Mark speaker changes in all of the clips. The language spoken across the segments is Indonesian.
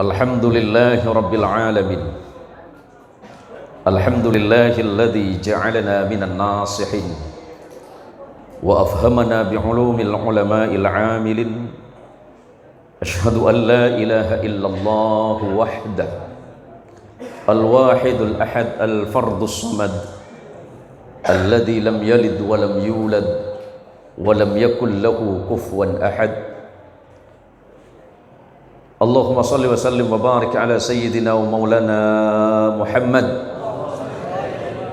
Speaker 1: Alhamdulillahi Rabbil Alamin. Alhamdulillahilladzi ja'alana minan nasihin wa afhamana bi'ulumil ulama'il 'amilin. Ashhadu an la ilaha illallah wahdah al-wahidul ahad al-fardus samad alladzi lam yalid wa lam yulad wa lam yakul lahu kufuwan ahad. Allahumma salli wa sallim wa barik ala sayyidina wa maulana Muhammad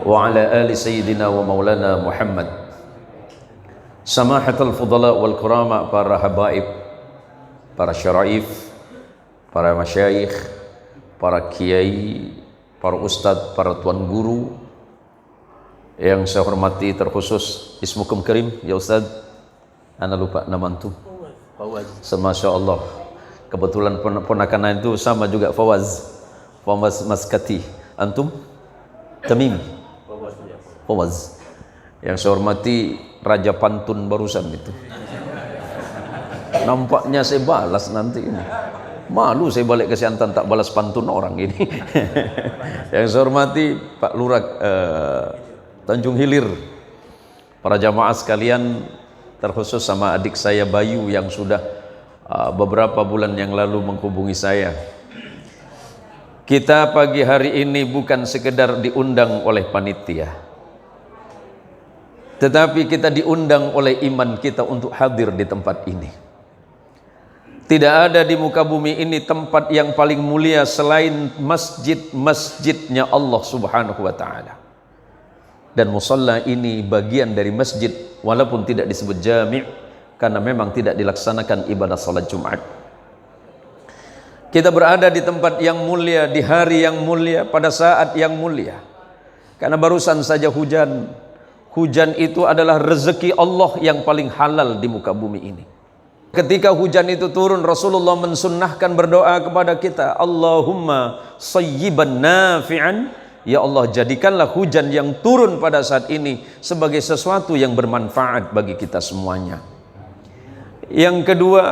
Speaker 1: wa ala ali sayyidina wa maulana Muhammad. Samahatul fudala wal kurama, para habaib, para syaraif, para masyayikh, para kiai, para ustadz, para tuan guru yang saya hormati terkhusus, ismukum karim ya ustadz, ana lupa nama antum. Masya Allah, kebetulan ponakan itu sama juga, Fawaz Maskati. Antum? Tamim. Fawaz. Yang saya hormati Raja Pantun barusan itu. Nampaknya saya balas nanti ini. Malu saya balik ke Siantan tak balas pantun orang ini. Yang saya hormati Pak Lurah Tanjung Hilir. Para jamaah sekalian, terkhusus sama adik saya Bayu yang sudah beberapa bulan yang lalu menghubungi saya. Kita pagi hari ini bukan sekedar diundang oleh panitia, tetapi kita diundang oleh iman kita untuk hadir di tempat ini. Tidak ada di muka bumi ini tempat yang paling mulia selain masjidnya Allah Subhanahu wa ta'ala. Dan musalla ini bagian dari masjid, walaupun tidak disebut jami', karena memang tidak dilaksanakan ibadah salat Jumat. Kita berada di tempat yang mulia, di hari yang mulia, pada saat yang mulia. Karena barusan saja hujan. Hujan itu adalah rezeki Allah yang paling halal di muka bumi ini. Ketika hujan itu turun, Rasulullah mensunnahkan berdoa kepada kita, Allahumma sayyiban nafi'an. Ya Allah, jadikanlah hujan yang turun pada saat ini sebagai sesuatu yang bermanfaat bagi kita semuanya. Yang kedua,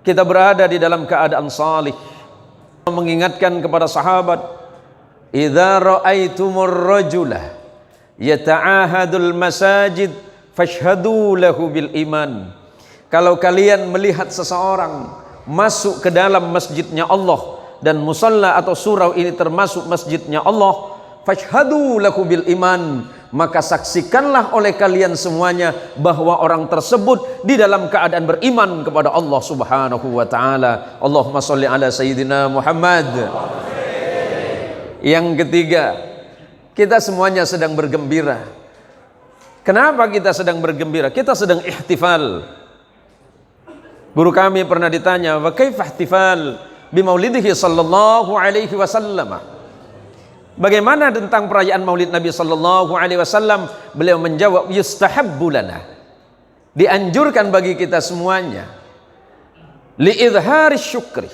Speaker 1: kita berada di dalam keadaan salih, mengingatkan kepada sahabat, idza ra'aitumur rajula yata'ahadul masajid fashhadu lahu bil iman. Kalau kalian melihat seseorang masuk ke dalam masjidnya Allah, dan musalla atau surau ini termasuk masjidnya Allah, fashhadu lahu bil iman, maka saksikanlah oleh kalian semuanya bahwa orang tersebut di dalam keadaan beriman kepada Allah Subhanahu wa ta'ala. Allahumma sholli ala sayyidina Muhammad. Yang ketiga, kita semuanya sedang bergembira. Kenapa kita sedang bergembira? Kita sedang ihtifal. Guru kami pernah ditanya, wa kaifa ihtifal bi maulidihi sallallahu alaihi wasallam? Bagaimana tentang perayaan Maulid Nabi sallallahu alaihi wasallam? Beliau menjawab, yustahabbu lana, dianjurkan bagi kita semuanya, li idhari syukri,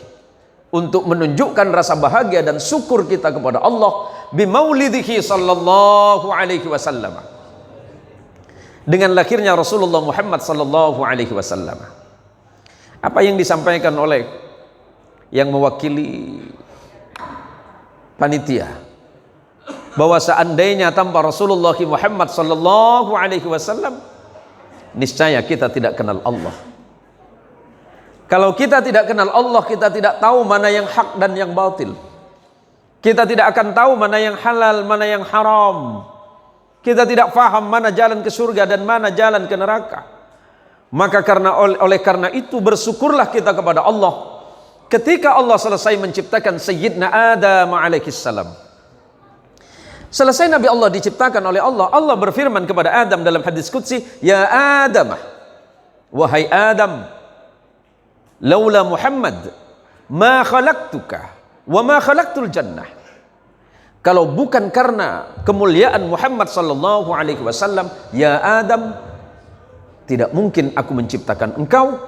Speaker 1: untuk menunjukkan rasa bahagia dan syukur kita kepada Allah, bi maulidihi sallallahu alaihi wasallam, dengan lahirnya Rasulullah Muhammad sallallahu alaihi wasallam. Apa yang disampaikan oleh yang mewakili panitia, bahwa seandainya tanpa Rasulullah Muhammad sallallahu alaihi wasallam, niscaya kita tidak kenal Allah. Kalau kita tidak kenal Allah, kita tidak tahu mana yang hak dan yang batil. Kita tidak akan tahu mana yang halal, mana yang haram. Kita tidak faham mana jalan ke surga dan mana jalan ke neraka. Maka oleh karena itu bersyukurlah kita kepada Allah ketika Allah selesai menciptakan Sayyidina Adam alaihi salam. Selesai Nabi Allah diciptakan oleh Allah, Allah berfirman kepada Adam dalam hadis qudsi, ya Adam, wahai Adam, laula Muhammad ma khalaqtuka wa ma khalaqtul jannah. Kalau bukan karena kemuliaan Muhammad sallallahu alaihi wasallam, ya Adam, tidak mungkin aku menciptakan engkau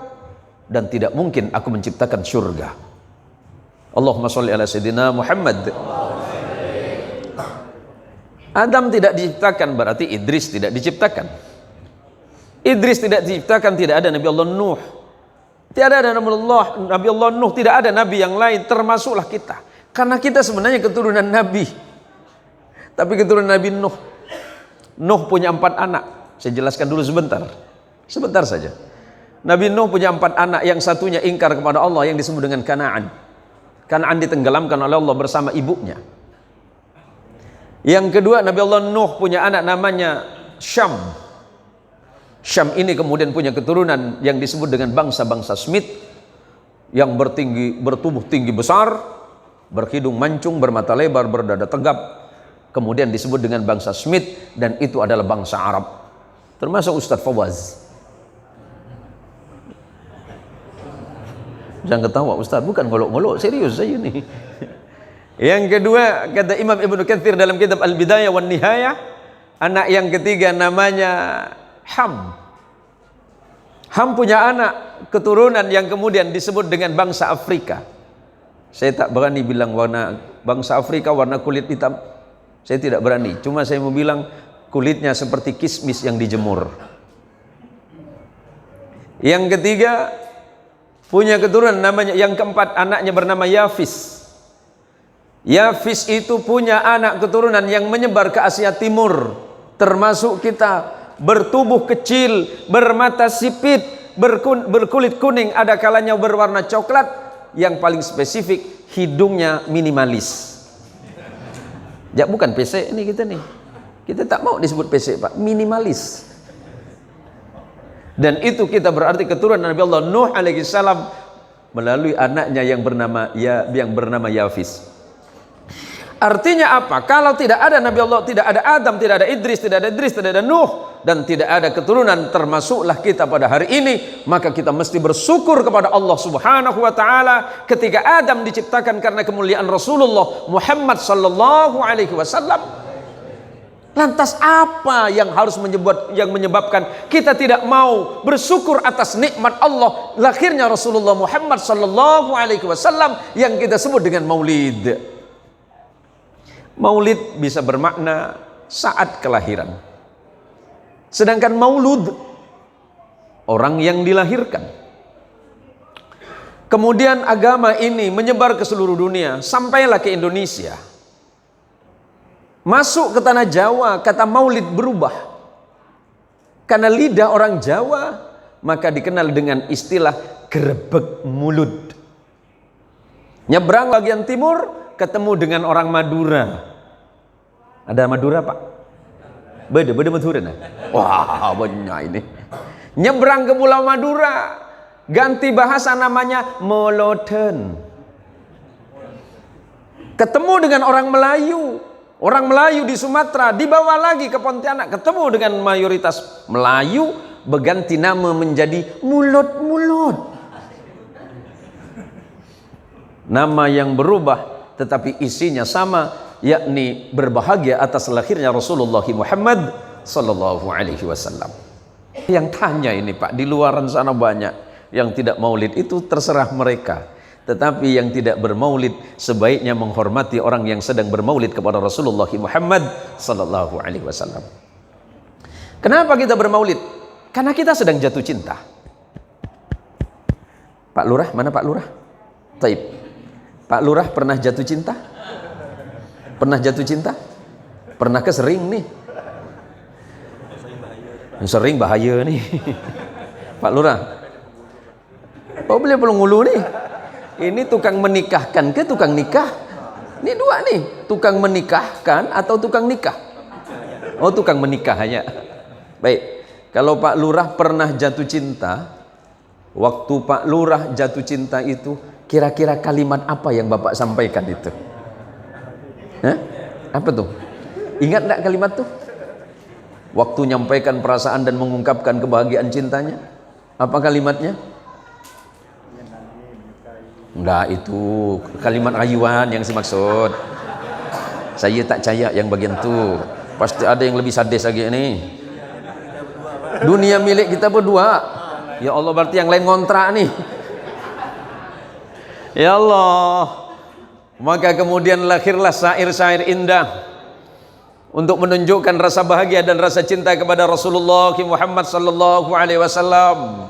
Speaker 1: dan tidak mungkin aku menciptakan surga. Allahumma sholli ala sayyidina Muhammad. Adam tidak diciptakan, berarti Idris tidak diciptakan. Idris tidak diciptakan, tidak ada Nabi Allah Nuh. Tiada ada Nabi Allah Nuh, tidak ada nabi yang lain, termasuklah kita. Karena kita sebenarnya keturunan nabi. Tapi keturunan Nabi Nuh. Nuh punya 4 anak. Saya jelaskan dulu sebentar. Sebentar saja. Nabi Nuh punya 4 anak, yang satunya ingkar kepada Allah yang disebut dengan Kanaan. Kanaan ditenggelamkan oleh Allah bersama ibunya. Yang kedua, Nabi Allah Nuh punya anak namanya Syam. Syam ini kemudian punya keturunan yang disebut dengan bangsa-bangsa Semit, yang bertubuh tinggi besar, berhidung mancung, bermata lebar, berdada tegap. Kemudian disebut dengan bangsa Semit, dan itu adalah bangsa Arab. Termasuk Ustadz Fawaz. Jangan ketawa Ustadz, bukan ngolok-ngolok, serius saya ini. Yang kedua, kata Imam Ibnu Katsir dalam kitab Al-Bidayah wan Nihayah, anak yang ketiga namanya Ham. Ham punya anak keturunan yang kemudian disebut dengan bangsa Afrika. Saya tak berani bilang warna bangsa Afrika warna kulit hitam. Saya tidak berani. Cuma saya mau bilang kulitnya seperti kismis yang dijemur. Yang ketiga punya keturunan namanya, yang keempat anaknya bernama Yafis. Yafis itu punya anak keturunan yang menyebar ke Asia Timur, termasuk kita. Bertubuh kecil, bermata sipit, berkulit kuning, ada kalanya berwarna coklat, yang paling spesifik hidungnya minimalis. Ya bukan pesek ini kita nih. Kita tak mau disebut pesek Pak, minimalis. Dan itu kita berarti keturunan Nabi Allah Nuh alaihi salam melalui anaknya yang bernama Yafis. Artinya apa? Kalau tidak ada Nabi Allah, tidak ada Adam, tidak ada Idris, tidak ada Nuh, dan tidak ada keturunan termasuklah kita pada hari ini, maka kita mesti bersyukur kepada Allah Subhanahu wa taala ketika Adam diciptakan karena kemuliaan Rasulullah Muhammad sallallahu alaihi wasallam. Lantas apa yang harus menyebabkan kita tidak mau bersyukur atas nikmat Allah lahirnya Rasulullah Muhammad sallallahu alaihi wasallam yang kita sebut dengan Maulid? Maulid bisa bermakna saat kelahiran. Sedangkan maulud orang yang dilahirkan. Kemudian agama ini menyebar ke seluruh dunia, sampailah ke Indonesia. Masuk ke tanah Jawa, kata maulid berubah. Karena lidah orang Jawa, maka dikenal dengan istilah grebeg mulut. Nyebrang bagian timur, ketemu dengan orang Madura. Ada Madura Pak? Beda Madura nah. Wah banyak ini. Nyebrang ke Pulau Madura, ganti bahasa namanya Moloten. Ketemu dengan orang Melayu. Orang Melayu di Sumatera, dibawa lagi ke Pontianak, ketemu dengan mayoritas Melayu, berganti nama menjadi Mulut-Mulut. Nama yang berubah tetapi isinya sama, yakni berbahagia atas lahirnya Rasulullah Muhammad sallallahu alaihi wasallam. Yang tanya ini Pak, di luaran sana banyak yang tidak maulid, itu terserah mereka. Tetapi yang tidak bermaulid sebaiknya menghormati orang yang sedang bermaulid kepada Rasulullah Muhammad sallallahu alaihi wasallam. Kenapa kita bermaulid? Karena kita sedang jatuh cinta. Pak Lurah, mana Pak Lurah? Taib. Pak Lurah pernah jatuh cinta? Pernah jatuh cinta? Pernah sering nih? Sering bahaya nih. Pak Lurah. Oh beliau belum ngulu nih. Ini tukang menikahkan ke tukang nikah? Ini dua nih, tukang menikahkan atau tukang nikah? Oh tukang menikah hanya. Baik, kalau Pak Lurah pernah jatuh cinta, waktu Pak Lurah jatuh cinta itu, kira-kira kalimat apa yang Bapak sampaikan itu? Hah? Apa tuh? Ingat enggak kalimat tuh? Waktu nyampaikan perasaan dan mengungkapkan kebahagiaan cintanya, apa kalimatnya? Enggak, itu kalimat rayuan yang dimaksud. Saya tak percaya yang bagian itu. Pasti ada yang lebih sadis lagi ini. Dunia milik kita berdua. Ya Allah, berarti yang lain ngontrak nih. Ya Allah. Maka kemudian lahirlah syair-syair indah untuk menunjukkan rasa bahagia dan rasa cinta kepada Rasulullah Muhammad sallallahu alaihi wasallam.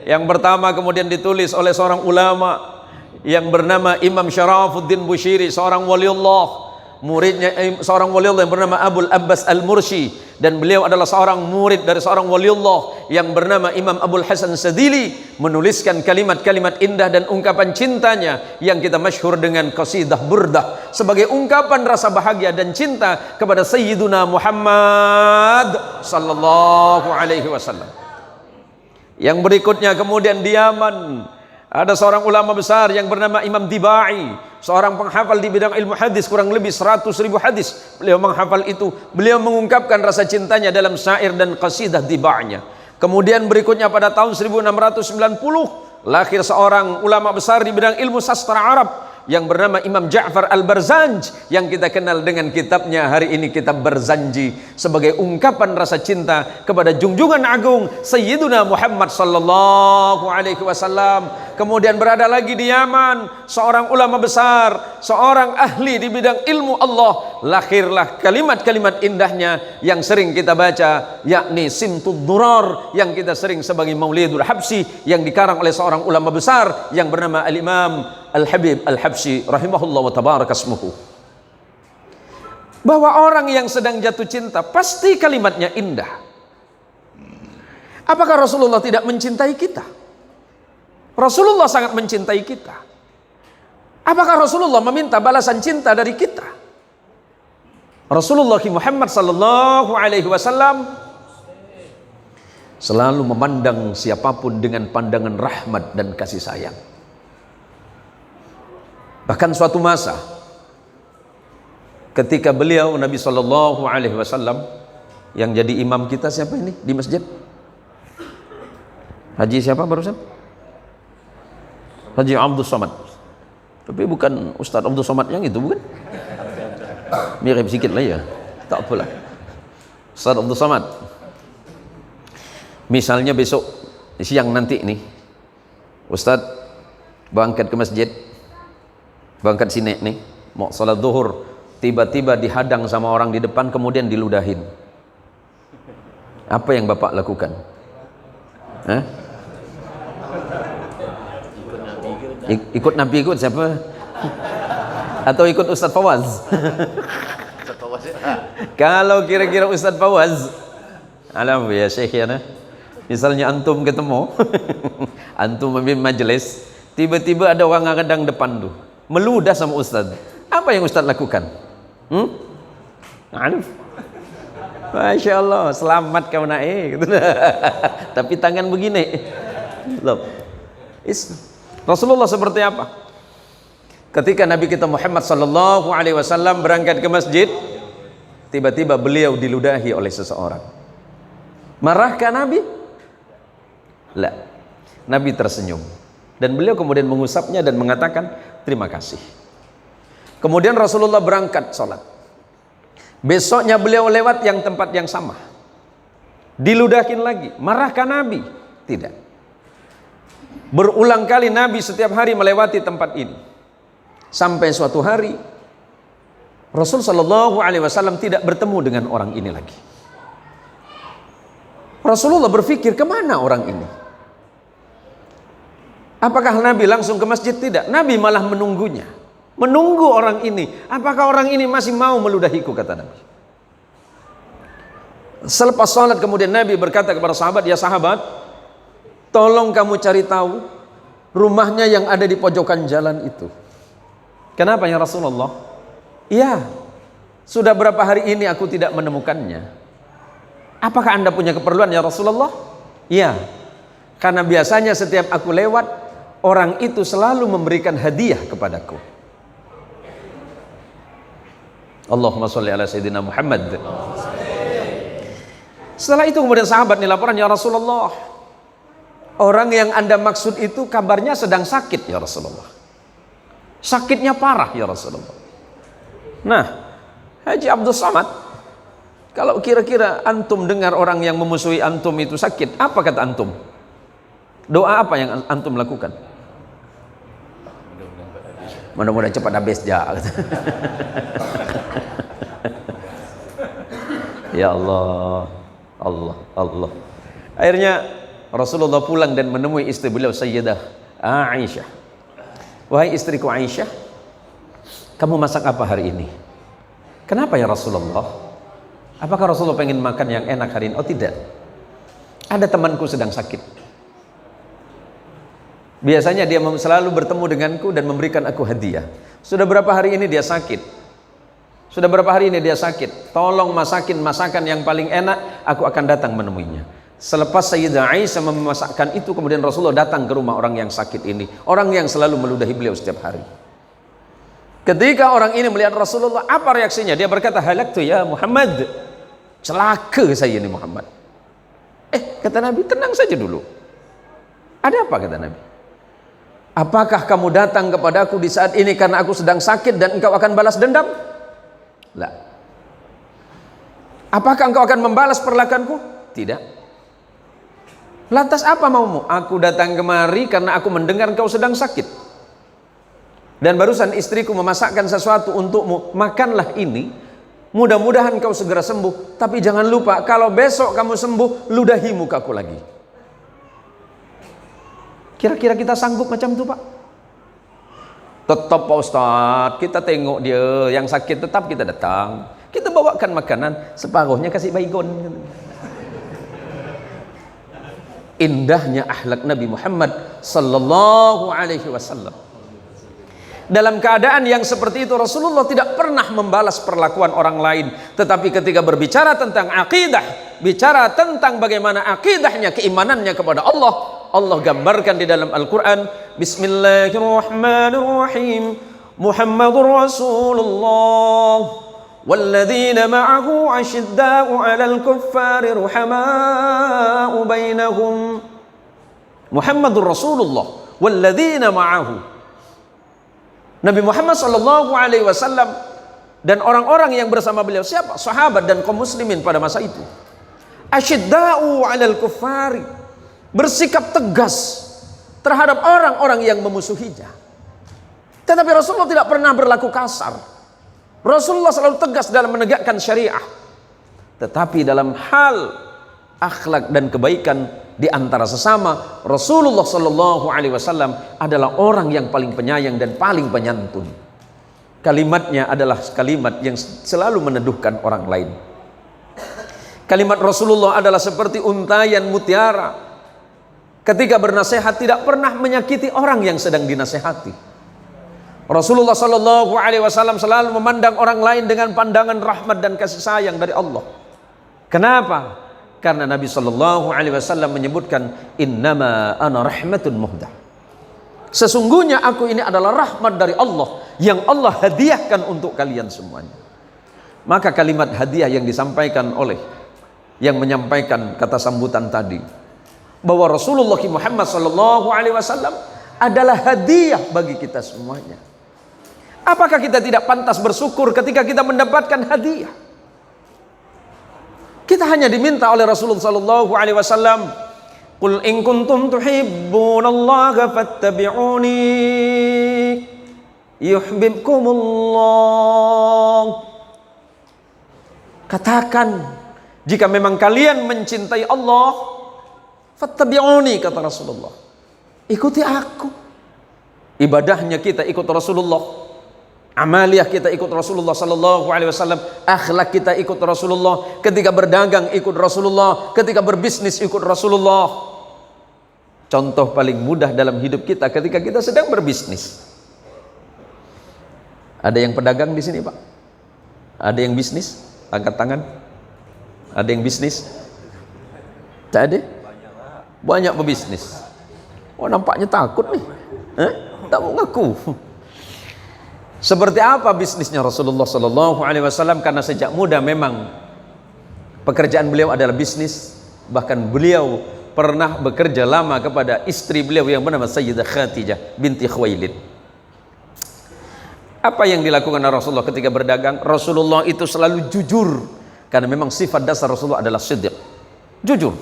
Speaker 1: Yang pertama kemudian ditulis oleh seorang ulama yang bernama Imam Syarafuddin Bushiri, seorang waliullah, muridnya seorang waliullah yang bernama Abul Abbas Al-Mursi, dan beliau adalah seorang murid dari seorang waliullah yang bernama Imam Abul Hasan Sadili, menuliskan kalimat-kalimat indah dan ungkapan cintanya yang kita masyhur dengan qasidah burdah sebagai ungkapan rasa bahagia dan cinta kepada Sayyiduna Muhammad sallallahu alaihi wasallam. Yang berikutnya kemudian di Yaman ada seorang ulama besar yang bernama Imam Dibai, seorang penghafal di bidang ilmu hadis, kurang lebih 100.000 hadis beliau menghafal itu. Beliau mengungkapkan rasa cintanya dalam syair dan qasidah Dibainya. Kemudian berikutnya pada tahun 1690 lahir seorang ulama besar di bidang ilmu sastra Arab yang bernama Imam Ja'far Al-Barzanj, yang kita kenal dengan kitabnya hari ini, kitab Barzanji, sebagai ungkapan rasa cinta kepada junjungan agung Sayyiduna Muhammad sallallahu alaihi wasallam. Kemudian berada lagi di Yaman seorang ulama besar, seorang ahli di bidang ilmu Allah, lahirlah kalimat-kalimat indahnya yang sering kita baca, yakni Simtud Durar, yang kita sering sebagai Maulidul Habsi, yang dikarang oleh seorang ulama besar yang bernama Al-Imam Al-Habib Al-Habsyi rahimahullah wa tabaraka ismuhu. Bahwa orang yang sedang jatuh cinta pasti kalimatnya indah. Apakah Rasulullah tidak mencintai kita? Rasulullah sangat mencintai kita. Apakah Rasulullah meminta balasan cinta dari kita? Rasulullah Muhammad sallallahu alaihi wasallam selalu memandang siapapun dengan pandangan rahmat dan kasih sayang. Bahkan suatu masa ketika beliau Nabi sallallahu alaihi wasallam, yang jadi imam kita siapa ini di masjid? Haji siapa barusan? Haji Abdul Somad. Tapi bukan Ustadz Abdul Somad yang itu, bukan? Mirip sedikit lah ya. Tak apalah. Ustadz Abdul Somad. Misalnya besok siang nanti nih, Ustadz berangkat ke masjid, berangkat sini nih, mau salat zuhur, tiba-tiba dihadang sama orang di depan, kemudian diludahin. Apa yang Bapak lakukan? Hah? Ikut Nabi, ikut siapa? Atau ikut Ustadz Fawaz? Kalau kira-kira Ustadz Fawaz, alam ya Syekh ya, nah. Misalnya antum ketemu, antum memimpin majelis, tiba-tiba ada orang ngadang depan tuh, meludah sama Ustadz. Apa yang Ustadz lakukan? Masya Allah, selamat kau naik. Tapi tangan begini. Rasulullah seperti apa? Ketika Nabi kita Muhammad sallallahu alaihi wasallam berangkat ke masjid, tiba-tiba beliau diludahi oleh seseorang. Marahkah Nabi? La. Nabi tersenyum dan beliau kemudian mengusapnya dan mengatakan terima kasih. Kemudian Rasulullah berangkat sholat. Besoknya beliau lewat yang tempat yang sama, diludahin lagi. Marahkah Nabi? Tidak. Berulang kali Nabi setiap hari melewati tempat ini, sampai suatu hari Rasul sallallahu alaihi wasallam tidak bertemu dengan orang ini lagi. Rasulullah berpikir, kemana orang ini? Apakah Nabi langsung ke masjid? Tidak. Nabi malah menunggunya, menunggu orang ini. Apakah orang ini masih mau meludahiku, kata Nabi. Selepas salat kemudian Nabi berkata kepada sahabat, ya sahabat, tolong kamu cari tahu rumahnya yang ada di pojokan jalan itu. Kenapa ya Rasulullah? Iya, sudah berapa hari ini aku tidak menemukannya. Apakah anda punya keperluan ya Rasulullah? Iya, karena biasanya setiap aku lewat, orang itu selalu memberikan hadiah kepadaku. Allahumma sholli ala Sayyidina Muhammad. Setelah itu kemudian sahabat nih laporan, ya Rasulullah, orang yang anda maksud itu kabarnya sedang sakit ya Rasulullah. Sakitnya parah ya Rasulullah. Nah, Haji Abdul Somad, kalau kira-kira antum dengar orang yang memusuhi antum itu sakit, apa kata antum? Doa apa yang antum lakukan? Mudah-mudahan cepat habis ya. Ya Allah, Allah, Allah. Akhirnya Rasulullah pulang dan menemui istri beliau Sayyidah Aisyah. Wahai istriku Aisyah, kamu masak apa hari ini? Kenapa ya Rasulullah? Apakah Rasulullah pengen makan yang enak hari ini? Oh tidak, ada temanku sedang sakit. Biasanya dia selalu bertemu denganku dan memberikan aku hadiah. Sudah berapa hari ini dia sakit? Sudah berapa hari ini dia sakit? Tolong masakin masakan yang paling enak, aku akan datang menemuinya. Selepas Sayyidah Aisyah memasakkan itu, kemudian Rasulullah datang ke rumah orang yang sakit ini, orang yang selalu meludahi beliau setiap hari. Ketika orang ini melihat Rasulullah, apa reaksinya? Dia berkata, halaktu ya Muhammad, celaka saya ini Muhammad. Kata Nabi, tenang saja dulu. Ada apa kata Nabi? Apakah kamu datang kepadaku di saat ini karena aku sedang sakit dan engkau akan balas dendam? La. Apakah engkau akan membalas perlakuanku? Tidak. Lantas apa maumu? Aku datang kemari karena aku mendengar engkau sedang sakit. Dan barusan istriku memasakkan sesuatu untukmu, makanlah ini. Mudah-mudahan kau segera sembuh. Tapi jangan lupa, kalau besok kamu sembuh, ludahi mukaku lagi. Kira-kira kita sanggup macam itu, Pak? Tetap Pak Ustadz, kita tengok dia yang sakit, tetap kita datang. Kita bawakan makanan, separuhnya kasih baygon. Indahnya akhlak Nabi Muhammad sallallahu alaihi wasallam. Dalam keadaan yang seperti itu, Rasulullah tidak pernah membalas perlakuan orang lain. Tetapi ketika berbicara tentang akidah, bicara tentang bagaimana akidahnya, keimanannya kepada Allah, Allah gambarkan di dalam Al-Quran, Bismillahirrahmanirrahim, Muhammadur Rasulullah, walladzina ma'ahu asyidda'u 'alal kuffari ruhama'u bainahum. Muhammadur Rasulullah, walladzina ma'ahu. Nabi Muhammad SAW dan orang-orang yang bersama beliau, siapa? Sahabat dan kaum muslimin pada masa itu. Asyidda'u 'alal kuffari, bersikap tegas terhadap orang-orang yang memusuhinya. Tetapi Rasulullah tidak pernah berlaku kasar. Rasulullah selalu tegas dalam menegakkan syariah. Tetapi dalam hal akhlak dan kebaikan di antara sesama, Rasulullah SAW adalah orang yang paling penyayang dan paling penyantun. Kalimatnya adalah kalimat yang selalu meneduhkan orang lain. Kalimat Rasulullah adalah seperti untayan mutiara. Ketika bernasihat tidak pernah menyakiti orang yang sedang dinasehati. Rasulullah SAW selalu memandang orang lain dengan pandangan rahmat dan kasih sayang dari Allah. Kenapa? Karena Nabi SAW menyebutkan, innama ana rahmatun muhdah. Sesungguhnya aku ini adalah rahmat dari Allah yang Allah hadiahkan untuk kalian semuanya. Maka kalimat hadiah yang disampaikan oleh yang menyampaikan kata sambutan tadi, bahwa Rasulullah Muhammad SAW adalah hadiah bagi kita semuanya. Apakah kita tidak pantas bersyukur ketika kita mendapatkan hadiah? Kita hanya diminta oleh Rasulullah SAW, qul in kuntum tuhibbunallaha fattabi'uni yuhibbukumullah. Katakan, jika memang kalian mencintai Allah, fattabi'uni, kata Rasulullah, ikuti aku. Ibadahnya kita ikut Rasulullah, amaliyah kita ikut Rasulullah SAW, akhlak kita ikut Rasulullah, ketika berdagang ikut Rasulullah, ketika berbisnis ikut Rasulullah. Contoh paling mudah dalam hidup kita ketika kita sedang berbisnis. Ada yang pedagang di sini, Pak? Ada yang bisnis? Angkat tangan. Ada yang bisnis? Tak ada? Banyak pebisnis. Oh, nampaknya takut nih. Tak mau ngaku. Seperti apa bisnisnya Rasulullah SAW? Karena sejak muda memang pekerjaan beliau adalah bisnis. Bahkan beliau pernah bekerja lama kepada istri beliau yang bernama Sayyidah Khadijah binti Khuwailid. Apa yang dilakukan Rasulullah ketika berdagang? Rasulullah itu selalu jujur, karena memang sifat dasar Rasulullah adalah siddiq, jujur.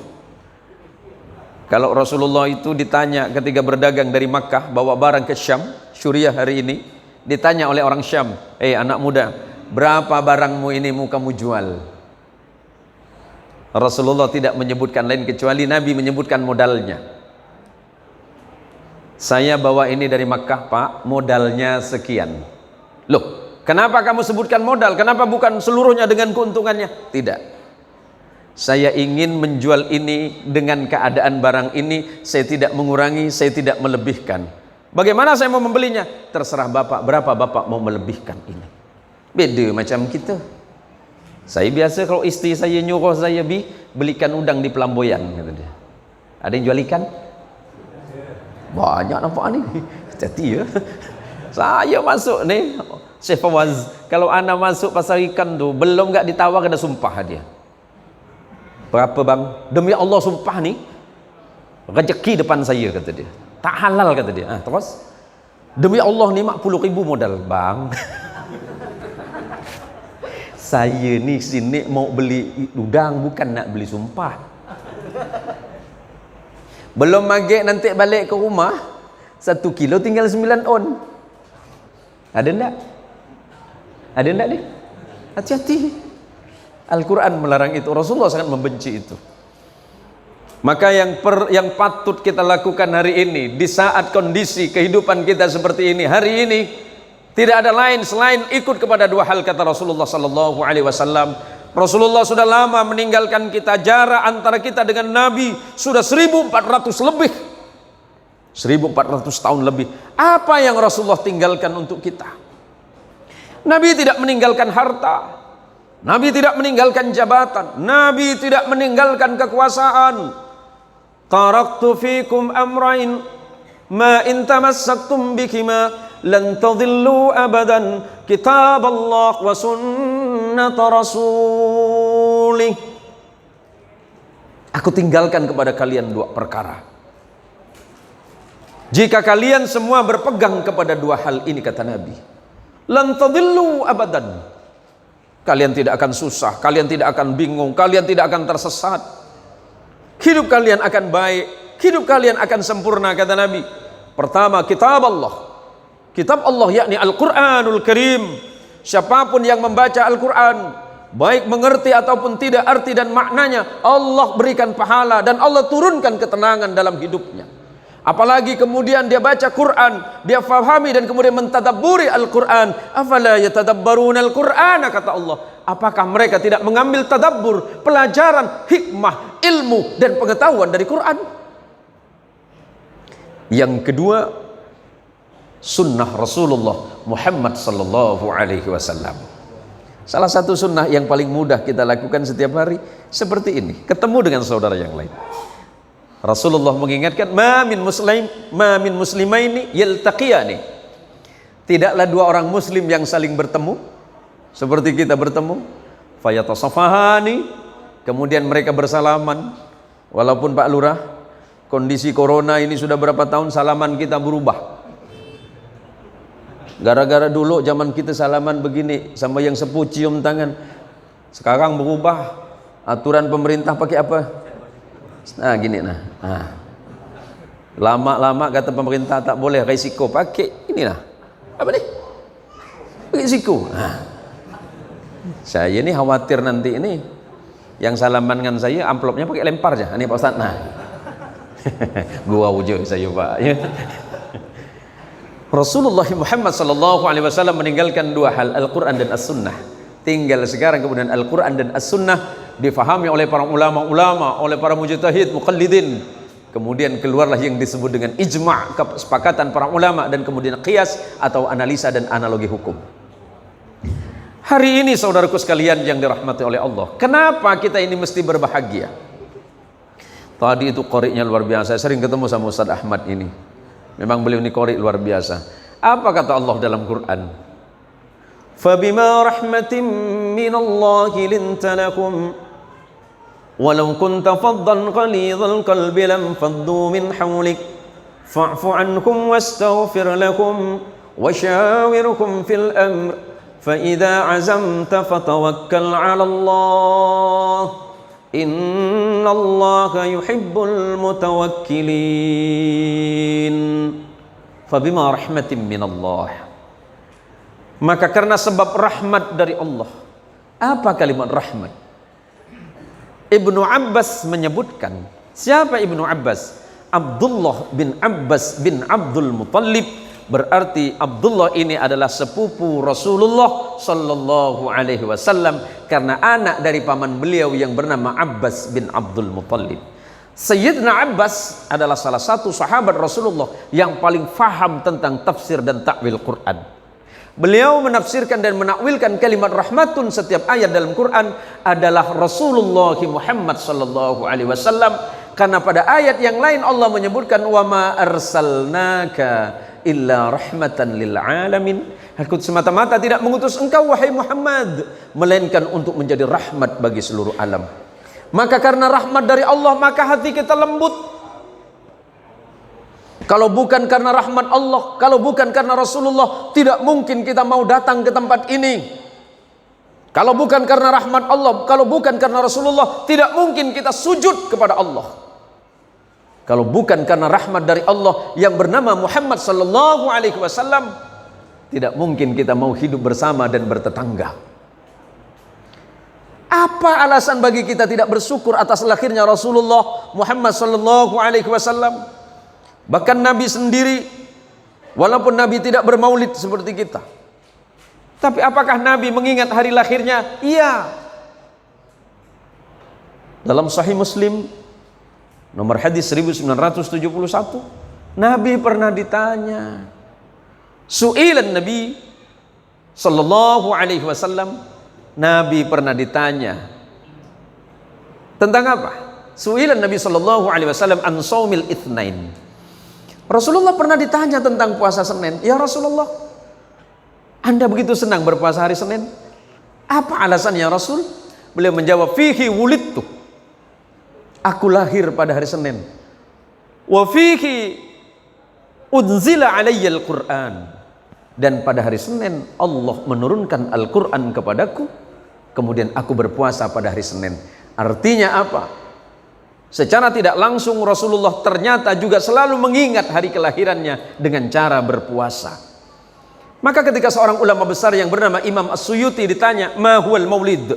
Speaker 1: Kalau Rasulullah itu ditanya ketika berdagang dari Makkah bawa barang ke Syam, Suriah hari ini, ditanya oleh orang Syam, anak muda, berapa barangmu ini mau kamu jual? Rasulullah tidak menyebutkan lain kecuali Nabi menyebutkan modalnya. Saya bawa ini dari Makkah, Pak, modalnya sekian. Loh, kenapa kamu sebutkan modal? Kenapa bukan seluruhnya dengan keuntungannya? Tidak. Saya ingin menjual ini dengan keadaan barang ini, saya tidak mengurangi, saya tidak melebihkan. Bagaimana saya mau membelinya? Terserah Bapak, berapa Bapak mau melebihkan ini. Beda macam kita. Saya biasa kalau istri saya nyuruh saya belikan udang di Pelamboyan, kata dia. Ada yang jual ikan? Banyak nampak ni. Hati-hati ya. Saya masuk ni, Syekh Fawaz, kalau ana masuk pasar ikan tu belum enggak ditawar kena sumpah dia. Berapa bang? Demi Allah sumpah ni rezeki depan saya, kata dia. Tak halal, kata dia. Terus demi Allah ni 40.000 modal, bang. Saya ni sini mau beli udang, bukan nak beli sumpah. Belum maghrib nanti balik ke rumah 1 kilo tinggal 9 on. Ada enggak? Ada enggak ni? Hati-hati. Al-Quran melarang itu, Rasulullah sangat membenci itu. Maka yang patut kita lakukan hari ini, di saat kondisi kehidupan kita seperti ini, hari ini tidak ada lain selain ikut kepada dua hal, kata Rasulullah sallallahu alaihi wasallam. Rasulullah sudah lama meninggalkan kita, jarak antara kita dengan Nabi sudah 1400 lebih. 1400 tahun lebih. Apa yang Rasulullah tinggalkan untuk kita? Nabi tidak meninggalkan harta. Nabi tidak meninggalkan jabatan. Nabi tidak meninggalkan kekuasaan. Taraktu fikum amrain ma in tamassaktum bikima lan tadhillu abadan, kitab Allah wa sunnat rasulih. Aku tinggalkan kepada kalian dua perkara. Jika kalian semua berpegang kepada dua hal ini, kata Nabi, lan tadhillu abadan, kalian tidak akan susah, kalian tidak akan bingung, kalian tidak akan tersesat. Hidup kalian akan baik, hidup kalian akan sempurna, kata Nabi. Pertama, kitab Allah. Kitab Allah yakni Al-Quranul Karim. Siapapun yang membaca Al-Quran, baik mengerti ataupun tidak arti dan maknanya, Allah berikan pahala dan Allah turunkan ketenangan dalam hidupnya. Apalagi kemudian dia baca Quran, dia fahami dan kemudian mentadabburi Al-Quran. Afala yatadabbaruna Al-Qur'ana, kata Allah. Apakah mereka tidak mengambil tadabbur, pelajaran, hikmah, ilmu dan pengetahuan dari Quran? Yang kedua, sunnah Rasulullah Muhammad sallallahu alaihi wasallam. Salah satu sunnah yang paling mudah kita lakukan setiap hari seperti ini, ketemu dengan saudara yang lain. Rasulullah mengingatkan, ma min muslimaini yaltaqiyani. Tidaklah dua orang muslim yang saling bertemu seperti kita bertemu, fayatasafahani, kemudian mereka bersalaman. Walaupun Pak Lurah, kondisi corona ini sudah berapa tahun salaman kita berubah. Gara-gara dulu zaman kita salaman begini sama yang sepuh cium tangan, sekarang berubah. Aturan pemerintah pakai apa? Nah gini nah. Lama-lama kata pemerintah tak boleh, risiko pakai ini nah. Apa nih? Risiko. Saya ini khawatir nanti ini yang salaman dengan saya amplopnya pakai lempar aja. Ini Pak Ustaz. Nah. Gua ujung saya Pak. Ya. Rasulullah Muhammad sallallahu alaihi wasallam meninggalkan dua hal, Al-Qur'an dan As-Sunnah. Tinggal sekarang kemudian Al-Qur'an dan As-Sunnah difahami oleh para ulama-ulama, oleh para mujtahid, muqallidin. Kemudian keluarlah yang disebut dengan ijma', kesepakatan para ulama, dan kemudian qiyas atau analisa dan analogi hukum. Hari ini saudaraku sekalian yang dirahmati oleh Allah, kenapa kita ini mesti berbahagia? Tadi itu qori'nya luar biasa. Saya sering ketemu sama Ustaz Ahmad ini. Memang beliau ini qori' luar biasa. Apa kata Allah dalam Quran? Fabima rahmatin minallahi linta lakum walau kunta faddan ghalidhal qalbi lam faddu min hawlik fa'fu anhum wastaghfir lahum washawirhum fil amr fa idza azamta fatawakkal 'ala Allah innallaha yuhibbul mutawakkilin. Fabima rahmatin minallah, maka karena sebab rahmat dari Allah. Apa kalimat rahmat? Ibnu Abbas menyebutkan, siapa Ibnu Abbas? Abdullah bin Abbas bin Abdul Muttalib, berarti Abdullah ini adalah sepupu Rasulullah sallallahu alaihi wasallam karena anak dari paman beliau yang bernama Abbas bin Abdul Muttalib. Sayyidina Abbas adalah salah satu sahabat Rasulullah yang paling faham tentang tafsir dan takwil Quran. Beliau menafsirkan dan menakwilkan kalimat rahmatun setiap ayat dalam Quran adalah Rasulullah Muhammad sallallahu alaihi wasallam, karena pada ayat yang lain Allah menyebutkan wa ma arsalnaka illa rahmatan lil alamin. Aku semata-mata tidak mengutus engkau wahai Muhammad melainkan untuk menjadi rahmat bagi seluruh alam. Maka karena rahmat dari Allah maka hati kita lembut. Kalau bukan karena rahmat Allah, kalau bukan karena Rasulullah, tidak mungkin kita mau datang ke tempat ini. Kalau bukan karena rahmat Allah, kalau bukan karena Rasulullah, tidak mungkin kita sujud kepada Allah. Kalau bukan karena rahmat dari Allah yang bernama Muhammad sallallahu alaihi wasallam, tidak mungkin kita mau hidup bersama dan bertetangga. Apa alasan bagi kita tidak bersyukur atas lahirnya Rasulullah Muhammad sallallahu alaihi wasallam? Bahkan Nabi sendiri, walaupun Nabi tidak bermaulid seperti kita, tapi apakah Nabi mengingat hari lahirnya? Iya. Dalam Sahih Muslim nomor hadis 1971, Nabi pernah ditanya, su'ilan Nabi sallallahu alaihi wasallam, Nabi pernah ditanya tentang apa? Su'ilan Nabi sallallahu alaihi wasallam an shaumil itsnain. Rasulullah pernah ditanya tentang puasa Senin. Ya Rasulullah, Anda begitu senang berpuasa hari Senin, apa alasannya Rasul? Beliau menjawab, fihi wulidtu, aku lahir pada hari Senin. Wa fihi unzila alayya al-Quran, dan pada hari Senin Allah menurunkan Al-Quran kepadaku, kemudian aku berpuasa pada hari Senin. Artinya apa? Secara tidak langsung Rasulullah ternyata juga selalu mengingat hari kelahirannya dengan cara berpuasa. Maka ketika seorang ulama besar yang bernama Imam As-Suyuti ditanya, ma huwal maulid?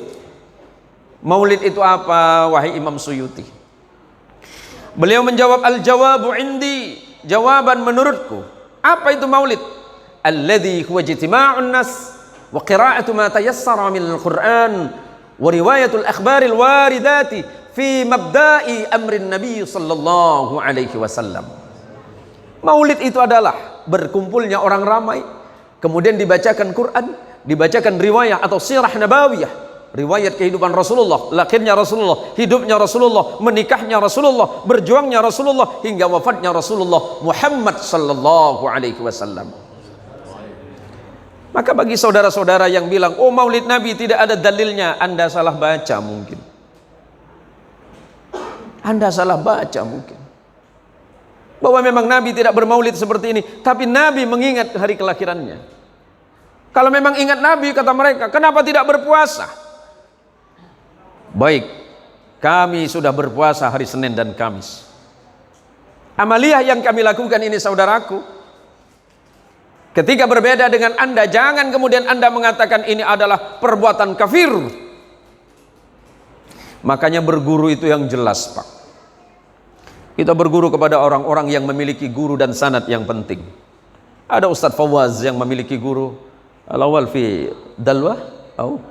Speaker 1: Maulid itu apa wahai Imam Suyuti? Beliau menjawab, al-jawabu indi, jawaban menurutku. Apa itu maulid? Alladhi huwa ijtima'un nas wa qira'atu ma tayassara min al-Qur'an wa riwayatul akhbaril waridati fi mabda'i amrin Nabi sallallahu alaihi wasallam. Maulid itu adalah berkumpulnya orang ramai, kemudian dibacakan Quran, dibacakan riwayah atau sirah nabawiyah, riwayat kehidupan Rasulullah, lahirnya Rasulullah, hidupnya Rasulullah, menikahnya Rasulullah, berjuangnya Rasulullah, hingga wafatnya Rasulullah Muhammad sallallahu alaihi wasallam. Maka bagi saudara-saudara yang bilang, oh maulid Nabi tidak ada dalilnya, Anda salah baca mungkin. Anda salah baca mungkin. Bahwa memang Nabi tidak bermaulid seperti ini, tapi Nabi mengingat hari kelahirannya. Kalau memang ingat Nabi, kata mereka, kenapa tidak berpuasa? Baik, kami sudah berpuasa hari Senin dan Kamis. Amaliyah yang kami lakukan ini saudaraku, ketika berbeda dengan Anda, jangan kemudian Anda mengatakan ini adalah perbuatan kafir. Makanya berguru itu yang jelas, Pak. Kita berguru kepada orang-orang yang memiliki guru dan sanad yang penting. Ada Ustadz Fawaz yang memiliki guru. Al-awwal fi Dalwah atau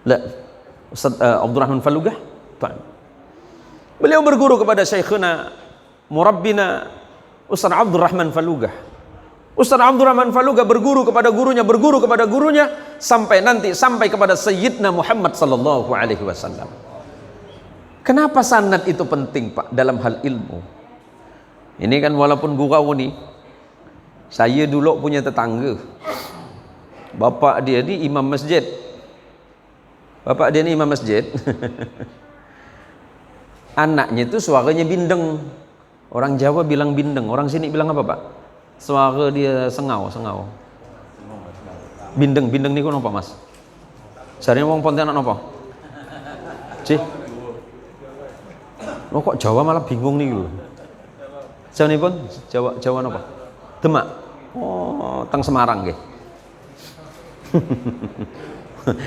Speaker 1: la Ustadz Abdurrahman Falugah. Beliau berguru kepada Syekhuna Murabbina Ustadz Abdurrahman Falugah. Ustadz Abdurrahman Falugah berguru kepada gurunya sampai kepada Sayyidina Muhammad sallallahu alaihi wasallam. Kenapa sanad itu penting, Pak, dalam hal ilmu? Ini kan walaupun gurau nih, saya dulu punya tetangga, bapak dia ini imam masjid. Anaknya itu suaranya bindeng. Orang Jawa bilang bindeng, orang sini bilang apa, Pak? Suara dia sengau. Bindeng niku napa, Mas? Jarine wong Pontianak napa? Cih. Lo kok Jawa malah bingung nih lho. Jawa napa? Demak. Oh, teng Semarang nggih.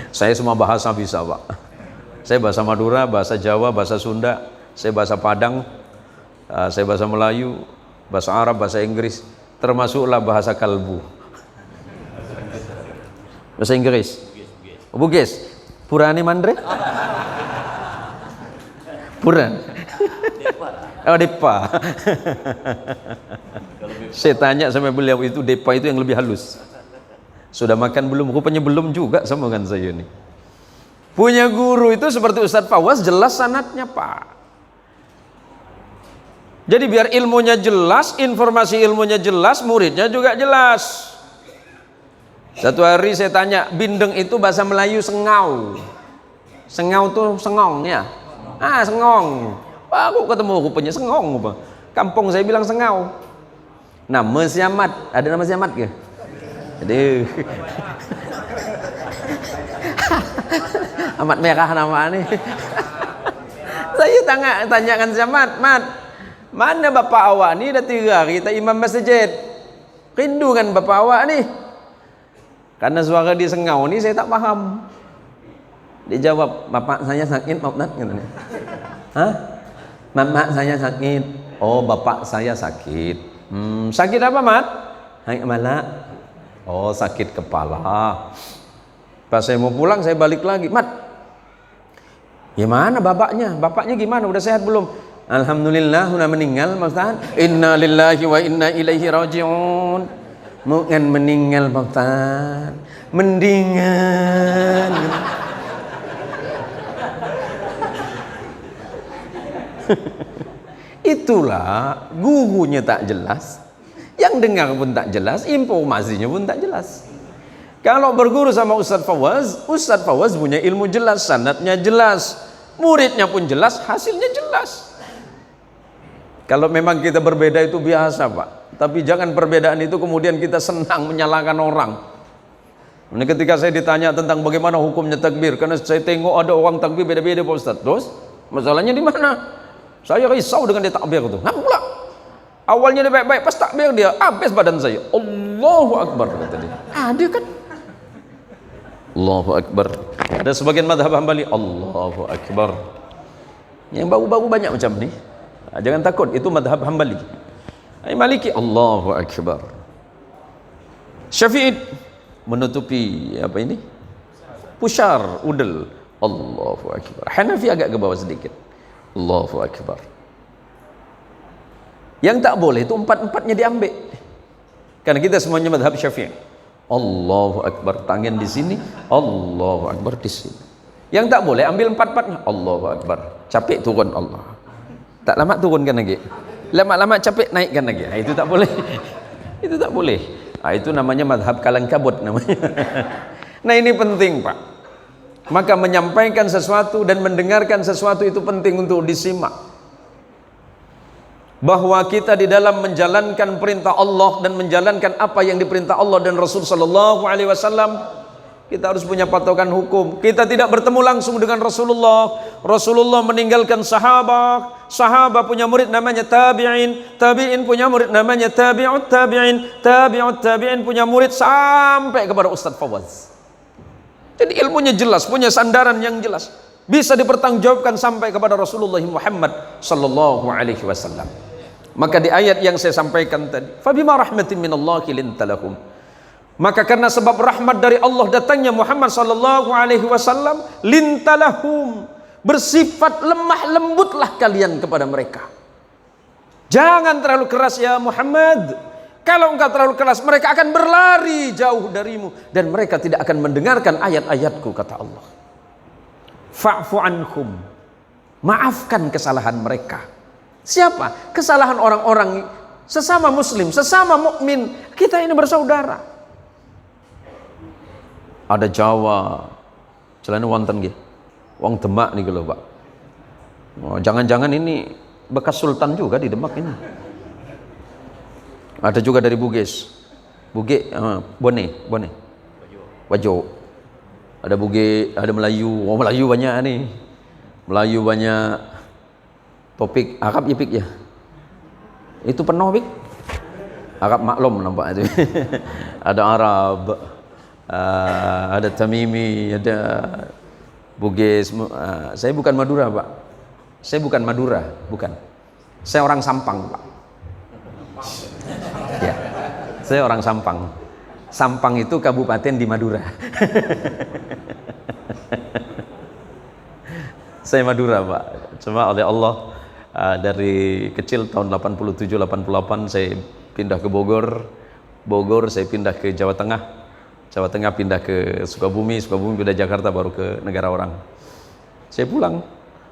Speaker 1: Saya semua bahasa bisa, Pak. Saya bahasa Madura, bahasa Jawa, bahasa Sunda, saya bahasa Padang, saya bahasa Melayu, bahasa Arab, bahasa Inggris, termasuklah bahasa kalbu. Bahasa Inggris. Bugis. Purani Mandre? Puran. Oh, Depa. Saya tanya sama beliau itu, Depa itu yang lebih halus. Sudah makan belum? Rupanya belum juga sama kan saya ini. Punya guru itu seperti Ustadz Fawaz, jelas sanadnya Pak. Jadi biar ilmunya jelas, informasi ilmunya jelas, muridnya juga jelas. Satu hari saya tanya, bindeng itu bahasa Melayu sengau. Sengau tuh sengong ya. Sengong. Aku ketemu rupanya sengong. Kampung saya bilang sengau. Nama Siamat, ada nama Siamat ke? Aduh. Amat merah nama ini. Saya tanyakan Siamat, Mat, mana bapak awak ni dah 3 hari tak imam masjid? Rindu kan bapak awak ni? Karena suara di sengau ni saya tak paham. Dia jawab, bapak saya sakit, Pak Ustaz, katanya. Hah? Bapak saya sakit. Oh, bapak saya sakit. Sakit apa, Mat? Sakit kepala. Oh, sakit kepala. Pas saya mau pulang, saya balik lagi. Mat, gimana bapaknya? Bapaknya gimana? Udah sehat belum? Alhamdulillah, udah meninggal, Pak Ustaz. Inna lillahi wa inna ilaihi raji'un. Bukan meninggal, Pak Ustaz. Mendingan. Itulah gurunya tak jelas, yang dengar pun tak jelas, informasinya pun tak jelas. Kalau berguru sama Ustadz Fawaz punya ilmu jelas, sanadnya jelas, muridnya pun jelas, hasilnya jelas. Kalau memang kita berbeda itu biasa Pak, tapi jangan perbedaan itu kemudian kita senang menyalahkan orang. Ini ketika saya ditanya tentang bagaimana hukumnya takbir, karena saya tengok ada orang takbir beda-beda Pak Ustadz. Terus masalahnya di mana? Saya risau dengan dia takbir itu. Kenapa pula? Awalnya dia baik-baik, pas takbir dia habis badan saya. Allahu Akbar kata dia. Dia kan Allahu Akbar. Ada sebagian madhab Hambali Allahu Akbar. Yang bau-bau banyak macam ni. Jangan takut, itu madhab Hambali. Maliki Allahu Akbar. Syafi'i menutupi apa ini? Pushar, udel. Allahu Akbar. Hanafi agak ke bawah sedikit. Allahu Akbar. Yang tak boleh itu empat-empatnya diambil. Karena kita semuanya madhab Syafi'i. Allahu Akbar, tangan di sini, Allahu Akbar di sini. Yang tak boleh ambil empat-empatnya. Allahu Akbar. Capek turun Allah. Tak lama turunkan lagi. Lama-lama capek naikkan lagi. Itu tak boleh. Itu tak boleh. Itu namanya madhab kalang kabut namanya. Nah ini penting Pak. Maka menyampaikan sesuatu dan mendengarkan sesuatu itu penting untuk disimak. Bahwa kita di dalam menjalankan perintah Allah dan menjalankan apa yang diperintah Allah dan Rasul sallallahu alaihi wasallam, kita harus punya patokan hukum. Kita tidak bertemu langsung dengan Rasulullah. Rasulullah meninggalkan sahabat. Sahabat punya murid namanya tabi'in. Tabi'in punya murid namanya tabi'ut tabi'in. Tabi'ut tabi'in punya murid sampai kepada Ustadz Fawaz. Jadi ilmunya jelas, punya sandaran yang jelas, bisa dipertanggungjawabkan sampai kepada Rasulullah Muhammad sallallahu alaihi wasallam. Maka di ayat yang saya sampaikan tadi, fabima rahmatin minallahi lintalahum. Maka karena sebab rahmat dari Allah datangnya Muhammad sallallahu alaihi wasallam, lintalahum, bersifat lemah lembutlah kalian kepada mereka. Jangan terlalu keras ya Muhammad. Kalau engkau terlalu keras, mereka akan berlari jauh darimu dan mereka tidak akan mendengarkan ayat-ayatku, kata Allah. Fa'fu anhum, maafkan kesalahan mereka. Siapa? Kesalahan orang-orang sesama muslim, sesama mukmin. Kita ini bersaudara. Ada Jawa, celana wonten nggih. Wong Demak nih lho, Pak. Jangan-jangan ini bekas sultan juga di Demak ini. Ada juga dari Bugis, Bone, Wajo. Ada Bugis, ada Melayu. Melayu banyak nih. Melayu banyak. Topik Arab ya Pik ya. Itu penuh Pik. Arab maklum nampak itu. Ada Arab, ada Tamimi, ada Bugis. Saya bukan Madura, Pak. Saya bukan Madura, bukan. Saya orang Sampang, Pak. Ya, saya orang Sampang. Sampang itu kabupaten di Madura. Saya Madura, Pak. Cuma oleh Allah dari kecil tahun 87-88 saya pindah ke Bogor. Bogor saya pindah ke Jawa Tengah. Jawa Tengah pindah ke Sukabumi. Sukabumi pindah Jakarta, baru ke negara orang. Saya pulang.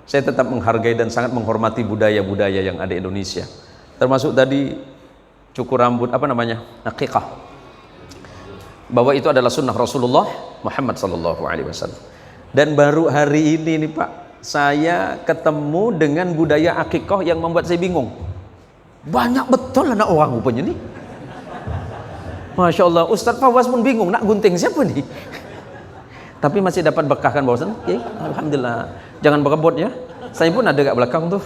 Speaker 1: Saya tetap menghargai dan sangat menghormati budaya-budaya yang ada di Indonesia. Termasuk tadi cukur rambut, apa namanya? Akikah. Bahwa itu adalah sunnah Rasulullah Muhammad SAW. Dan baru hari ini nih Pak, saya ketemu dengan budaya akikah yang membuat saya bingung. Banyak betul anak orang rupanya nih. Masya Allah, Ustadz Fawaz pun bingung, nak gunting siapa nih? Tapi masih dapat berkahkan bahasan. Okay, alhamdulillah. Jangan berebut ya. Saya pun ada kat belakang tuh.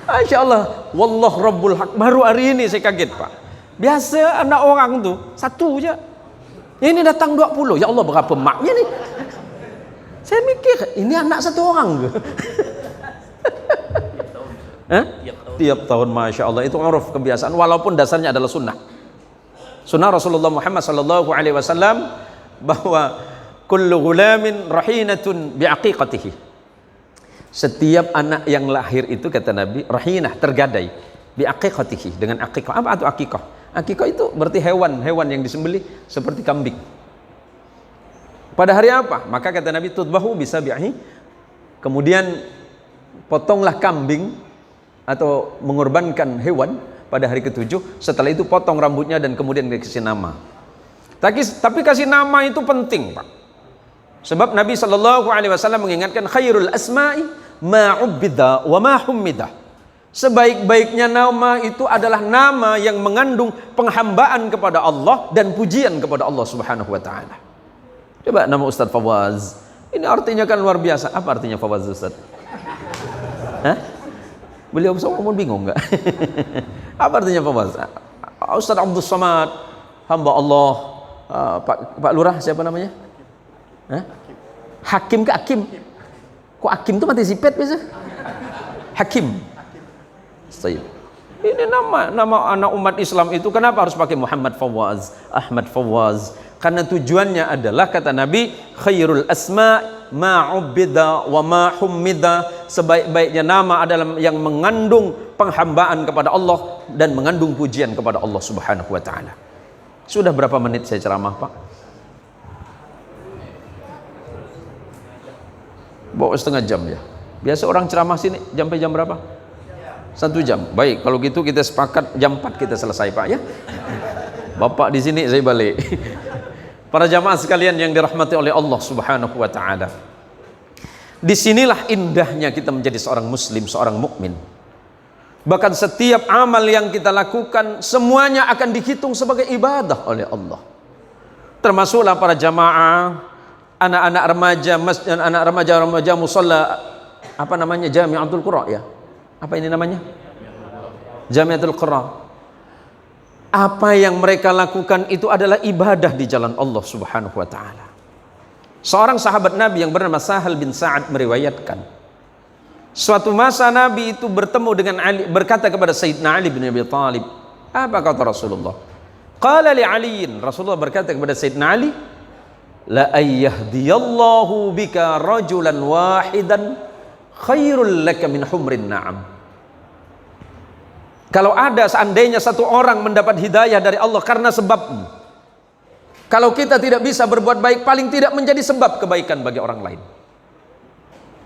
Speaker 1: Masya Allah, wallah Rabbul Haq. Baru hari ini saya kaget Pak. Biasa anak orang tuh satu je. Ini datang 20. Ya Allah, berapa maknya nih? Saya mikir, ini anak satu orang ke? Tiap tahun, Masya Allah. Itu uruf, kebiasaan. Walaupun dasarnya adalah sunnah. Sunnah Rasulullah Muhammad SAW bahwa kullu ghulamin rahinatun biaqiqatihi. Setiap anak yang lahir itu kata Nabi rahinah, tergadai biaqiqatihi, dengan aqiqah. Apa itu aqiqah? Aqiqah itu berarti hewan yang disembelih seperti kambing. Pada hari apa? Maka kata Nabi tudbahu bisabihi. Kemudian potonglah kambing atau mengorbankan hewan pada hari ke-7, setelah itu potong rambutnya dan kemudian dikasih nama. Tapi kasih nama itu penting, Pak. Sebab Nabi SAW mengingatkan khairul asma'i ma'ubbida wa ma'hummida. Sebaik-baiknya nama itu adalah nama yang mengandung penghambaan kepada Allah dan pujian kepada Allah Subhanahu wa taala. Coba nama Ustadz Fawaz. Ini artinya kan luar biasa. Apa artinya Fawaz, Ustadz? Hah? Beliau semua pun bingung enggak? Apa artinya Fawaz? Ustadz Abdul Somad, hamba Allah. Pak Lurah siapa namanya? Hah? Hakim ke Hakim? Kok Hakim itu mati sipet biasa? Hakim. Sayyid. Ini nama anak umat Islam itu kenapa harus pakai Muhammad Fawaz, Ahmad Fawaz? Karena tujuannya adalah kata Nabi khairul asma ma'ubbida wa ma'hummida. Sebaik-baiknya nama adalah yang mengandung penghambaan kepada Allah dan mengandung pujian kepada Allah Subhanahu wa taala. Sudah berapa menit saya ceramah, Pak? Bawa setengah jam ya. Biasa orang ceramah sini sampai jam berapa? 1 jam. Baik, kalau gitu kita sepakat jam 4 kita selesai, Pak ya. Bapak di sini, saya balik. Para jamaah sekalian yang dirahmati oleh Allah Subhanahu wa taala. Disinilah indahnya kita menjadi seorang muslim, seorang mukmin. Bahkan setiap amal yang kita lakukan semuanya akan dihitung sebagai ibadah oleh Allah. Termasuklah para jamaah, anak-anak remaja, anak remaja musalla, apa namanya, Jami'atul Qura ya. Apa ini namanya? Jami'atul Qura. Apa yang mereka lakukan itu adalah ibadah di jalan Allah Subhanahu wa taala. Seorang sahabat Nabi yang bernama Sahal bin Sa'ad meriwayatkan, suatu masa Nabi itu bertemu dengan Ali, berkata kepada Sayyidina Ali bin Abi Thalib, apa kata Rasulullah? Qala li Aliin, Rasulullah berkata kepada Sayyidina Ali, la ayyahdiyallahu bika rajulan wahidan khairul laka min humrin na'am. Kalau ada seandainya satu orang mendapat hidayah dari Allah karena sebabmu, kalau kita tidak bisa berbuat baik, paling tidak menjadi sebab kebaikan bagi orang lain.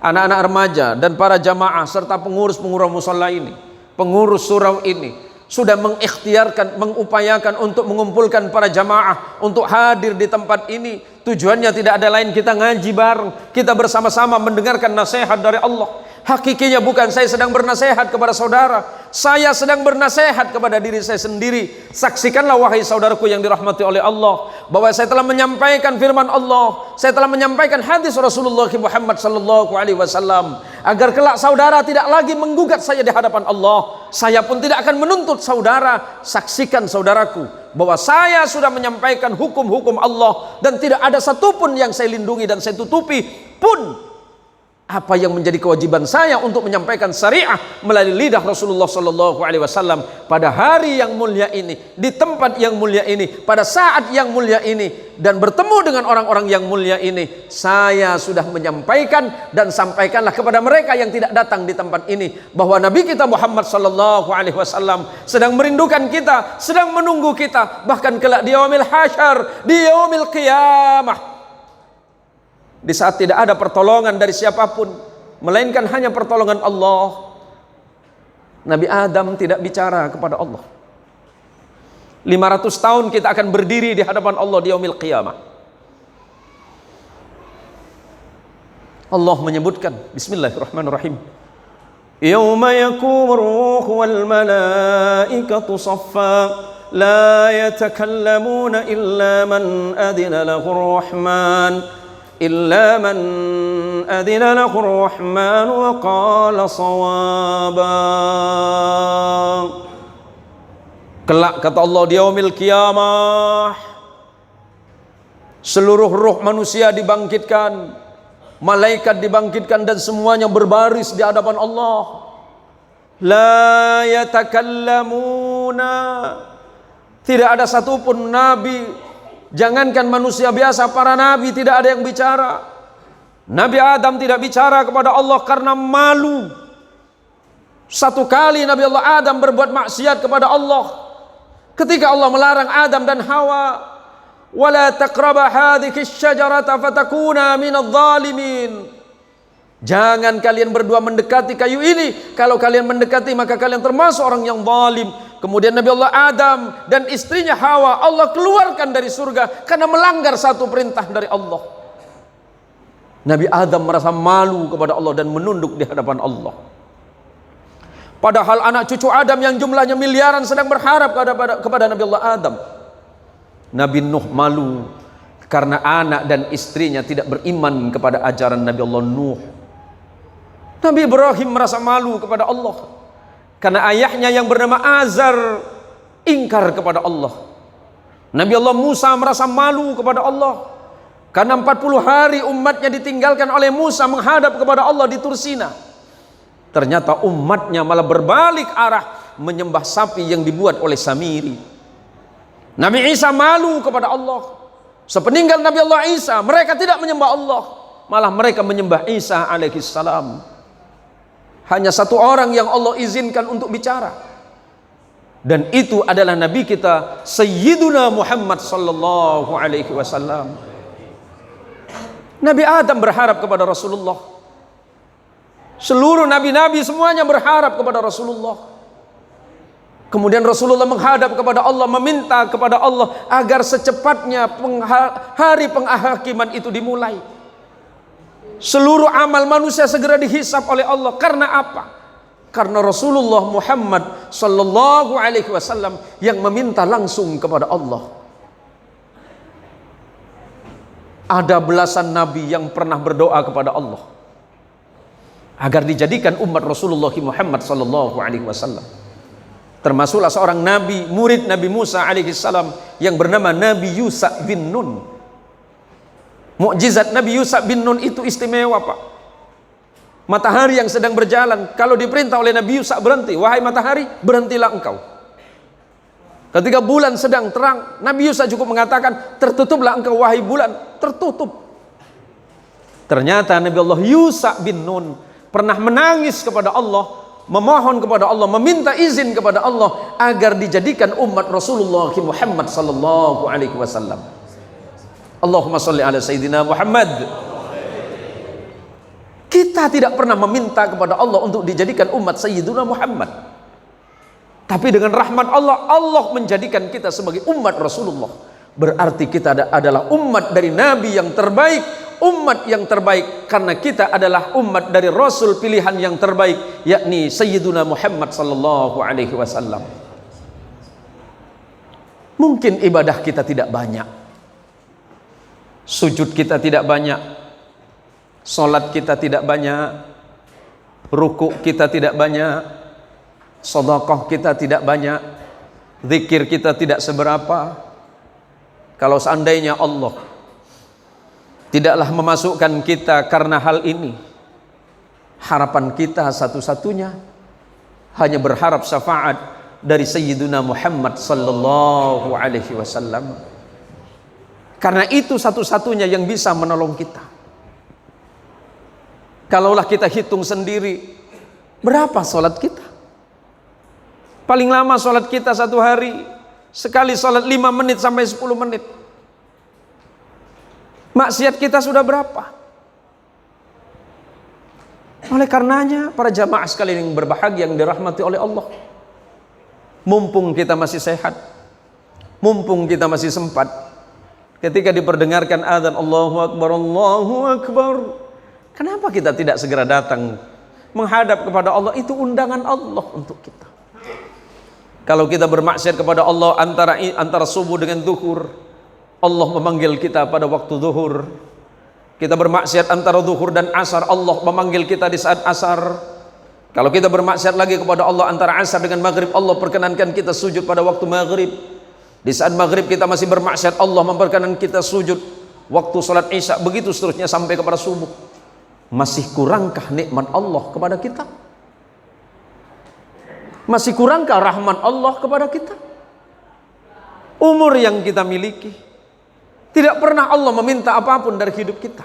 Speaker 1: Anak-anak remaja dan para jamaah serta pengurus-pengurus musalla ini, pengurus surau ini sudah mengikhtiarkan, mengupayakan untuk mengumpulkan para jamaah untuk hadir di tempat ini. Tujuannya tidak ada lain, kita ngaji bareng, kita bersama-sama mendengarkan nasihat dari Allah. Hakikinya bukan saya sedang bernasihat kepada saudara, saya sedang bernasihat kepada diri saya sendiri. Saksikanlah wahai saudaraku yang dirahmati oleh Allah, bahwa saya telah menyampaikan firman Allah, saya telah menyampaikan hadis Rasulullah Muhammad sallallahu alaihi wasallam, agar kelak saudara tidak lagi menggugat saya di hadapan Allah. Saya pun tidak akan menuntut saudara. Saksikan saudaraku, bahwa saya sudah menyampaikan hukum-hukum Allah dan tidak ada satupun yang saya lindungi dan saya tutupi pun apa yang menjadi kewajiban saya untuk menyampaikan syariah melalui lidah Rasulullah sallallahu alaihi wasallam pada hari yang mulia ini, di tempat yang mulia ini, pada saat yang mulia ini, dan bertemu dengan orang-orang yang mulia ini. Saya sudah menyampaikan dan sampaikanlah kepada mereka yang tidak datang di tempat ini bahwa Nabi kita Muhammad sallallahu alaihi wasallam sedang merindukan kita, sedang menunggu kita, bahkan kelak di yaumil hasyar, di yaumil qiyamah, di saat tidak ada pertolongan dari siapapun melainkan hanya pertolongan Allah. Nabi Adam tidak bicara kepada Allah. 500 tahun kita akan berdiri di hadapan Allah di yaumil qiyamah. Allah menyebutkan, bismillahirrahmanirrahim, yauma yakumur ruhu wal malaikatu saffa la yatakallamuna illa man adina lahu rahman إلا من أذن له الرحمن وقال صوابا. Kelak kata Allah di yaumil qiyamah, seluruh ruh manusia dibangkitkan, malaikat dibangkitkan, dan semuanya berbaris di hadapan Allah. La yatakallamuna, tidak ada satupun nabi, jangankan manusia biasa, para nabi tidak ada yang bicara. Nabi Adam tidak bicara kepada Allah karena malu. Satu kali Nabi Allah Adam berbuat maksiat kepada Allah ketika Allah melarang Adam dan Hawa, wala taqraba hadhihi syajarata fatakuna minadh dhalimin. Jangan kalian berdua mendekati kayu ini, kalau kalian mendekati maka kalian termasuk orang yang zalim. Kemudian Nabi Allah Adam dan istrinya Hawa Allah keluarkan dari surga karena melanggar satu perintah dari Allah. Nabi Adam merasa malu kepada Allah dan menunduk di hadapan Allah. Padahal anak cucu Adam yang jumlahnya miliaran sedang berharap kepada Nabi Allah Adam. Nabi Nuh malu karena anak dan istrinya tidak beriman kepada ajaran Nabi Allah Nuh. Nabi Ibrahim merasa malu kepada Allah karena ayahnya yang bernama Azar ingkar kepada Allah. Nabi Allah Musa merasa malu kepada Allah karena 40 hari umatnya ditinggalkan oleh Musa menghadap kepada Allah di Tur Sina. Ternyata umatnya malah berbalik arah menyembah sapi yang dibuat oleh Samiri. Nabi Isa malu kepada Allah. Sepeninggal Nabi Allah Isa, mereka tidak menyembah Allah, malah mereka menyembah Isa alaihissalam. Hanya satu orang yang Allah izinkan untuk bicara, dan itu adalah Nabi kita Sayyiduna Muhammad sallallahu alaihi wasallam. Nabi Adam berharap kepada Rasulullah. Seluruh nabi-nabi semuanya berharap kepada Rasulullah. Kemudian Rasulullah menghadap kepada Allah, meminta kepada Allah agar secepatnya hari penghakiman itu dimulai. Seluruh amal manusia segera dihisap oleh Allah. Karena apa? Karena Rasulullah Muhammad sallallahu alaihi wasallam yang meminta langsung kepada Allah. Ada belasan nabi yang pernah berdoa kepada Allah agar dijadikan umat Rasulullah Muhammad sallallahu alaihi wasallam. Termasuklah seorang nabi, murid Nabi Musa alaihi salam yang bernama Nabi Yusha bin Nun. Mukjizat Nabi Yusha bin Nun itu istimewa, Pak. Matahari yang sedang berjalan, kalau diperintah oleh Nabi Yusha berhenti, wahai matahari, berhentilah engkau. Ketika bulan sedang terang, Nabi Yusha cukup mengatakan, tertutuplah engkau wahai bulan, tertutup. Ternyata Nabi Allah Yusha bin Nun pernah menangis kepada Allah, memohon kepada Allah, meminta izin kepada Allah agar dijadikan umat Rasulullah Muhammad sallallahu alaihi wasallam. Allahumma sholli ala Sayyidina Muhammad. Kita tidak pernah meminta kepada Allah untuk dijadikan umat Sayyidina Muhammad, tapi dengan rahmat Allah, Allah menjadikan kita sebagai umat Rasulullah. Berarti kita adalah umat dari Nabi yang terbaik, umat yang terbaik karena kita adalah umat dari Rasul pilihan yang terbaik, yakni Sayyidina Muhammad sallallahu alaihi wasallam. Mungkin ibadah kita tidak banyak, sujud kita tidak banyak, salat kita tidak banyak, rukuk kita tidak banyak, sedekah kita tidak banyak, Zikir kita tidak seberapa kalau seandainya Allah tidaklah memasukkan kita karena hal ini. Harapan kita satu-satunya hanya berharap syafaat dari Sayyidina Muhammad sallallahu alaihi wasallam. Karena itu satu-satunya yang bisa menolong kita. Kalaulah kita hitung sendiri, berapa sholat kita? Paling lama sholat kita satu hari, sekali sholat 5 menit sampai 10 menit. Maksiat kita sudah berapa? Oleh karenanya, para jamaah sekalian yang berbahagia, yang dirahmati oleh Allah, mumpung kita masih sehat, mumpung kita masih sempat, ketika diperdengarkan adzan Allahu Akbar, Allahu Akbar, kenapa kita tidak segera datang menghadap kepada Allah? Itu undangan Allah untuk kita. Kalau kita bermaksiat kepada Allah antara subuh dengan zuhur, Allah memanggil kita pada waktu zuhur. Kita bermaksiat antara zuhur dan asar, Allah memanggil kita di saat asar. Kalau kita bermaksiat lagi kepada Allah antara asar dengan maghrib, Allah perkenankan kita sujud pada waktu maghrib. Di saat maghrib kita masih bermaksiat, Allah memperkenankan kita sujud waktu sholat isya, begitu seterusnya sampai kepada subuh. Masih kurangkah nikmat Allah kepada kita? Masih kurangkah rahman Allah kepada kita? Umur yang kita miliki, tidak pernah Allah meminta apapun dari hidup kita.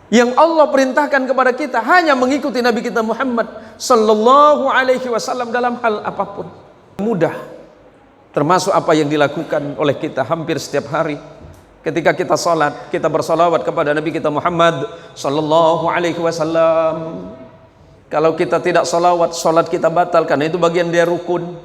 Speaker 1: Yang Allah perintahkan kepada kita hanya mengikuti Nabi kita Muhammad sallallahu alaihi wasallam dalam hal apapun. Mudah, termasuk apa yang dilakukan oleh kita hampir setiap hari. Ketika kita salat, kita bersalawat kepada Nabi kita Muhammad sallallahu alaihi wasallam. Kalau kita tidak salawat, salat kita batal, karena itu bagian dari rukun.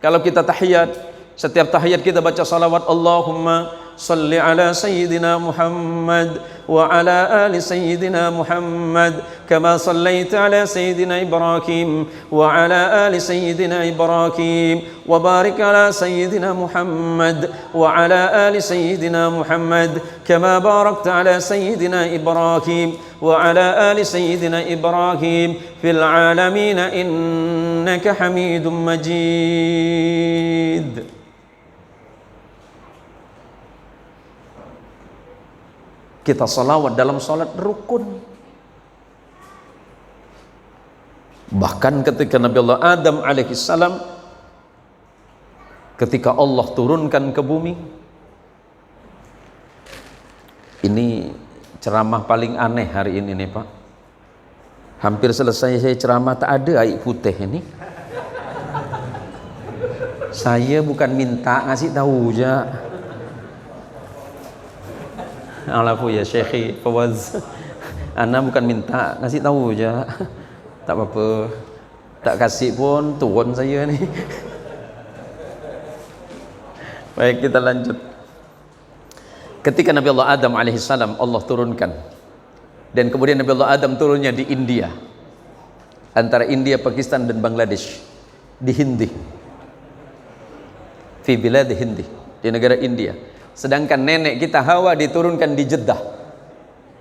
Speaker 1: Kalau kita tahiyat, setiap tahiyat kita baca salawat, Allahumma salli ala sayyidina Muhammad wa ala ali sayyidina Muhammad kama sallaita ala sayyidina Ibrahim wa ala ali sayyidina Ibrahim wa barik ala sayyidina Muhammad wa ala ali sayyidina Muhammad kama barakta ala sayyidina Ibrahim wa ala ali sayyidina Ibrahim fil alamin innaka Hamidum Majid. Kita salawat dalam salat rukun. Bahkan ketika Nabi Allah Adam alaihissalam, ketika Allah turunkan ke bumi, ini ceramah paling aneh hari ini nih Pak. Hampir selesai saya ceramah, tak ada air putih ini. Saya bukan minta, ngasih tahu aja. Alafu ya Syekhi Fawaz, Ana bukan minta, ngasih tahu aja. Tak apa-apa, tak kasih pun turun saya nih. Baik, kita lanjut. Ketika Nabi Allah Adam alaihissalam Allah turunkan, dan kemudian Nabi Allah Adam turunnya di India, antara India, Pakistan dan Bangladesh, di Hindi, fi bilad Hindi, di negara India. Sedangkan nenek kita Hawa diturunkan di Jeddah.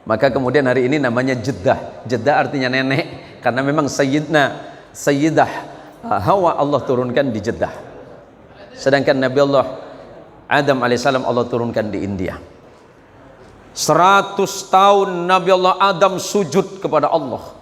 Speaker 1: Maka kemudian hari ini namanya Jeddah. Jeddah artinya nenek, karena memang Sayyidah Hawa Allah turunkan di Jeddah. Sedangkan Nabi Allah Adam alaihissalam Allah turunkan di India. 100 tahun Nabi Allah Adam sujud kepada Allah,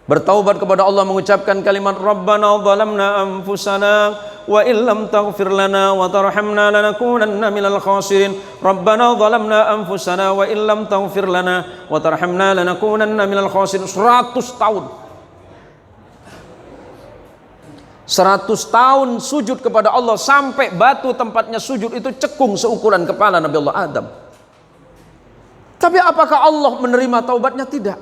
Speaker 1: bertaubat kepada Allah, mengucapkan kalimat Rabbana zalamna anfusana wa illam taghfir lana wa tarhamna lanakunanna minal khasirin. Rabbana zalamna anfusana wa illam taghfir lana wa tarhamna lanakunanna minal khasirin. 100 tahun. 100 tahun sujud kepada Allah, sampai batu tempatnya sujud itu cekung seukuran kepala Nabi Allah Adam. Tapi apakah Allah menerima taubatnya? Tidak.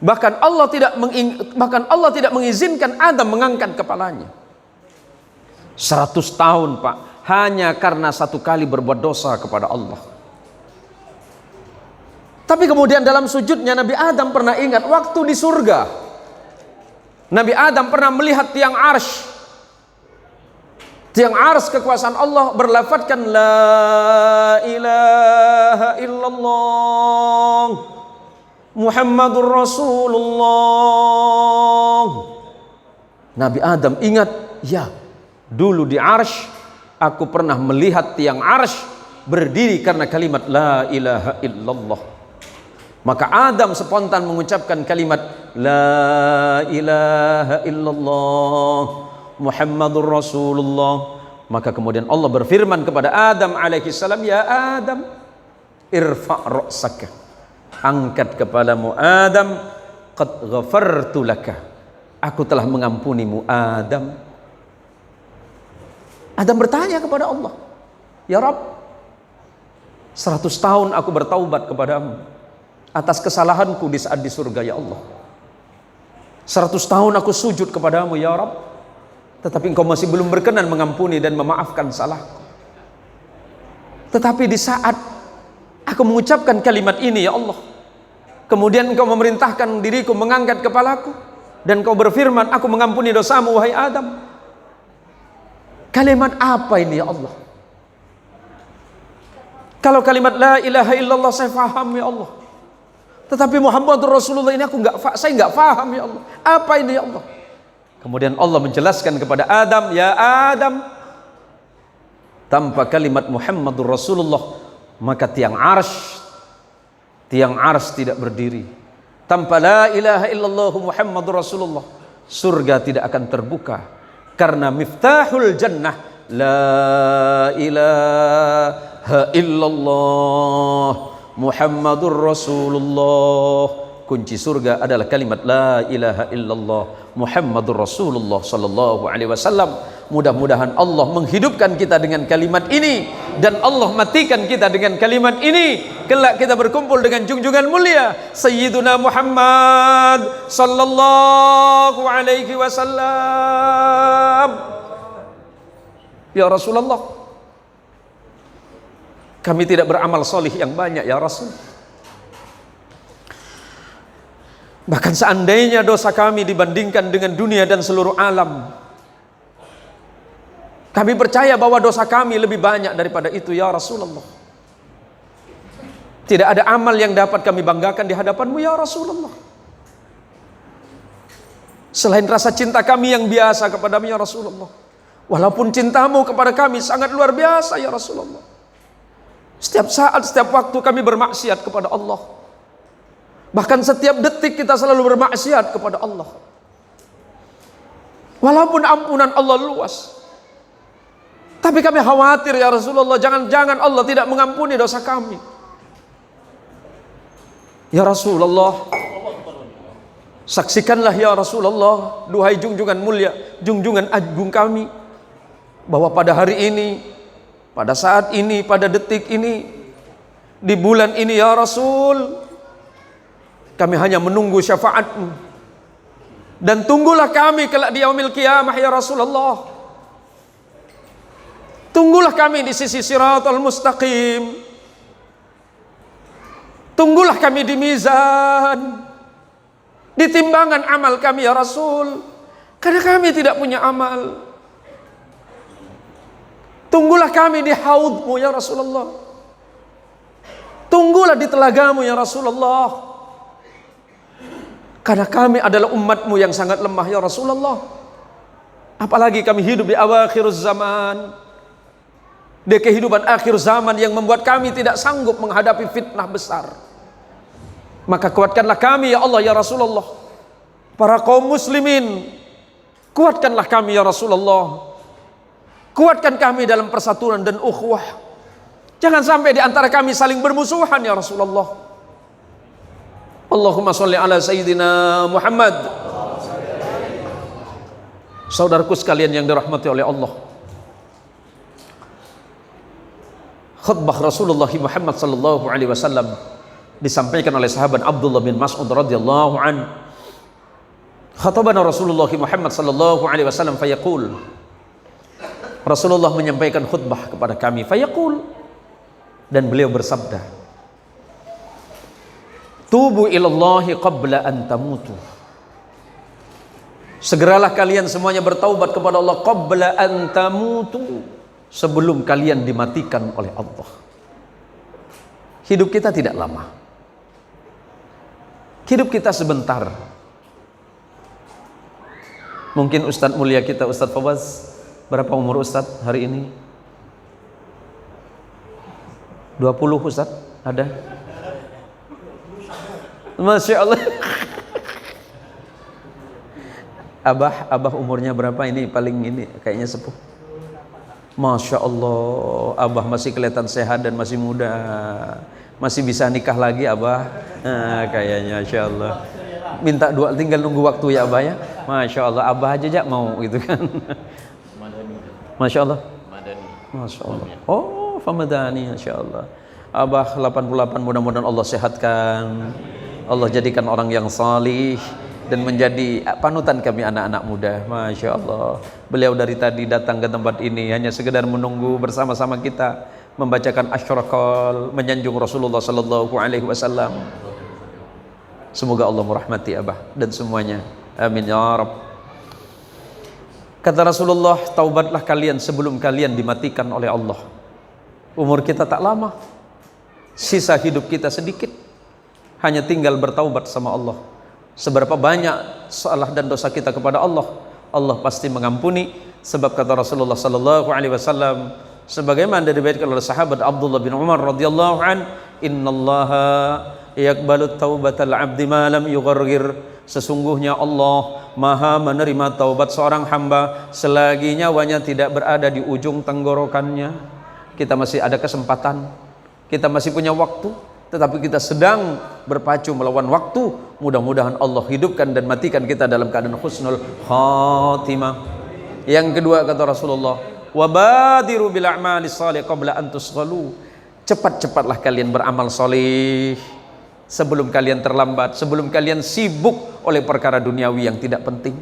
Speaker 1: Bahkan Allah tidak mengizinkan Adam mengangkat kepalanya. 100 tahun Pak, hanya karena satu kali berbuat dosa kepada Allah. Tapi kemudian dalam sujudnya Nabi Adam pernah ingat waktu di surga. Nabi Adam pernah melihat tiang arsy. Tiang arsy kekuasaan Allah berlafadzkan la ilaha illallah Muhammadur Rasulullah. Nabi Adam ingat, ya, dulu di arsy aku pernah melihat tiang arsy berdiri karena kalimat la ilaha illallah. Maka Adam spontan mengucapkan kalimat la ilaha illallah Muhammadur Rasulullah. Maka kemudian Allah berfirman kepada Adam alaihi salam, ya Adam, irfa' ra'saka, angkat kepalamu Adam, qad ghafartu laka, aku telah mengampunimu Adam. Adam bertanya kepada Allah, ya Rabb, 100 tahun aku bertaubat kepadamu atas kesalahanku di saat di surga, ya Allah. 100 tahun aku sujud kepadamu, ya Rabb, tetapi engkau masih belum berkenan mengampuni dan memaafkan salahku. Tetapi di saat aku mengucapkan kalimat ini, ya Allah, kemudian engkau memerintahkan diriku mengangkat kepalaku, dan engkau berfirman, aku mengampuni dosamu wahai Adam. Kalimat apa ini, ya Allah? Kalau kalimat la ilaha illallah saya faham, ya Allah, tetapi Muhammadur Rasulullah ini saya nggak faham, ya Allah. Apa ini, ya Allah? Kemudian Allah menjelaskan kepada Adam, ya Adam, tanpa kalimat Muhammadur Rasulullah maka tiang arsy tidak berdiri. Tanpa la ilaha illallah Muhammadur Rasulullah surga tidak akan terbuka, karena miftahul jannah la ilaha illallah Muhammadur Rasulullah. Kunci surga adalah kalimat la ilaha illallah Muhammadur Rasulullah sallallahu alaihi wasallam. Mudah-mudahan Allah menghidupkan kita dengan kalimat ini, dan Allah matikan kita dengan kalimat ini. Kelak kita berkumpul dengan junjungan mulia Sayyiduna Muhammad sallallahu alaihi wasallam. Ya Rasulullah, kami tidak beramal solih yang banyak, ya Rasul. Bahkan seandainya dosa kami dibandingkan dengan dunia dan seluruh alam, kami percaya bahwa dosa kami lebih banyak daripada itu, ya Rasulullah. Tidak ada amal yang dapat kami banggakan di hadapanmu, ya Rasulullah, selain rasa cinta kami yang biasa kepadamu, ya Rasulullah. Walaupun cintamu kepada kami sangat luar biasa, ya Rasulullah, setiap saat, setiap waktu kami bermaksiat kepada Allah. Bahkan setiap detik kita selalu bermaksiat kepada Allah. Walaupun ampunan Allah luas, tapi kami khawatir, ya Rasulullah, jangan-jangan Allah tidak mengampuni dosa kami. Ya Rasulullah, saksikanlah ya Rasulullah, duhai junjungan mulia, junjungan agung kami, bahwa pada hari ini, pada saat ini, pada detik ini, di bulan ini, ya Rasul, kami hanya menunggu syafaat-Mu. Dan tunggulah kami kelak di yaumil qiyamah, ya Rasulullah. Tunggulah kami di sisi siratal mustaqim. Tunggulah kami di mizan, di timbangan amal kami, ya Rasul, karena kami tidak punya amal. Tunggulah kami di haud-Mu, ya Rasulullah. Tunggulah di telagamu, ya Rasulullah, karena kami adalah umat-Mu yang sangat lemah, ya Rasulullah. Apalagi kami hidup di akhir zaman, di kehidupan akhir zaman yang membuat kami tidak sanggup menghadapi fitnah besar. Maka kuatkanlah kami, ya Allah, ya Rasulullah. Para kaum muslimin, kuatkanlah kami, ya Rasulullah. Kuatkan kami dalam persatuan dan ukhuwah. Jangan sampai di antara kami saling bermusuhan, ya Rasulullah. Allahumma sholli ala Sayyidina Muhammad. Saudaraku sekalian yang dirahmati oleh Allah, khutbah Rasulullah Muhammad sallallahu alaihi wasallam disampaikan oleh sahabat Abdullah bin Mas'ud radhiyallahu an. Khatabana Rasulullah Muhammad sallallahu alaihi wasallam fayaqul, Rasulullah menyampaikan khutbah kepada kami, fayaqul, dan beliau bersabda, tubu ilallahi qabla an tamutu. Segeralah kalian semuanya bertaubat kepada Allah qabla an tamutu, sebelum kalian dimatikan oleh Allah. Hidup kita tidak lama. Hidup kita sebentar. Mungkin Ustadz mulia kita, Ustadz Fawaz, berapa umur Ustadz hari ini? 20 Ustadz? Ada? Masya Allah. Abah umurnya berapa ini? Paling ini kayaknya sepuh. Masya Allah, Abah masih kelihatan sehat dan masih muda. Masih bisa nikah lagi Abah. Kayaknya Masya Allah. Minta doa, tinggal nunggu waktu ya Abah ya. Masya Allah, Abah aja mau gitu kan. Masya Allah. Masya Allah. Oh, Famadani, Masya Allah. Abah 88, mudah-mudahan Allah sehatkan. Allah jadikan orang yang salih dan menjadi panutan kami anak-anak muda. Masya Allah. Beliau dari tadi datang ke tempat ini hanya sekedar menunggu bersama-sama kita membacakan asyrakal, menyanjung Rasulullah sallallahu alaihi wasallam. Semoga Allah merahmati Abah dan semuanya. Amin ya Rabb. Kata Rasulullah, taubatlah kalian sebelum kalian dimatikan oleh Allah. Umur kita tak lama, sisa hidup kita sedikit, hanya tinggal bertaubat sama Allah. Seberapa banyak salah dan dosa kita kepada Allah, Allah pasti mengampuni. Sebab kata Rasulullah sallallahu alaihi wasallam, sebagaimana diriwayatkan oleh sahabat Abdullah bin Umar radhiyallahu an, innallaha yaqbalu taubatal abdi ma lam yughargir. Sesungguhnya Allah maha menerima taubat seorang hamba selagi nyawanya tidak berada di ujung tenggorokannya. Kita masih ada kesempatan, kita masih punya waktu, tetapi kita sedang berpacu melawan waktu. Mudah-mudahan Allah hidupkan dan matikan kita dalam keadaan husnul khatimah. Yang kedua kata Rasulullah, wabadiru bil a'mali shalih qabla an tusghalu. Cepat-cepatlah kalian beramal soleh sebelum kalian terlambat, sebelum kalian sibuk oleh perkara duniawi yang tidak penting.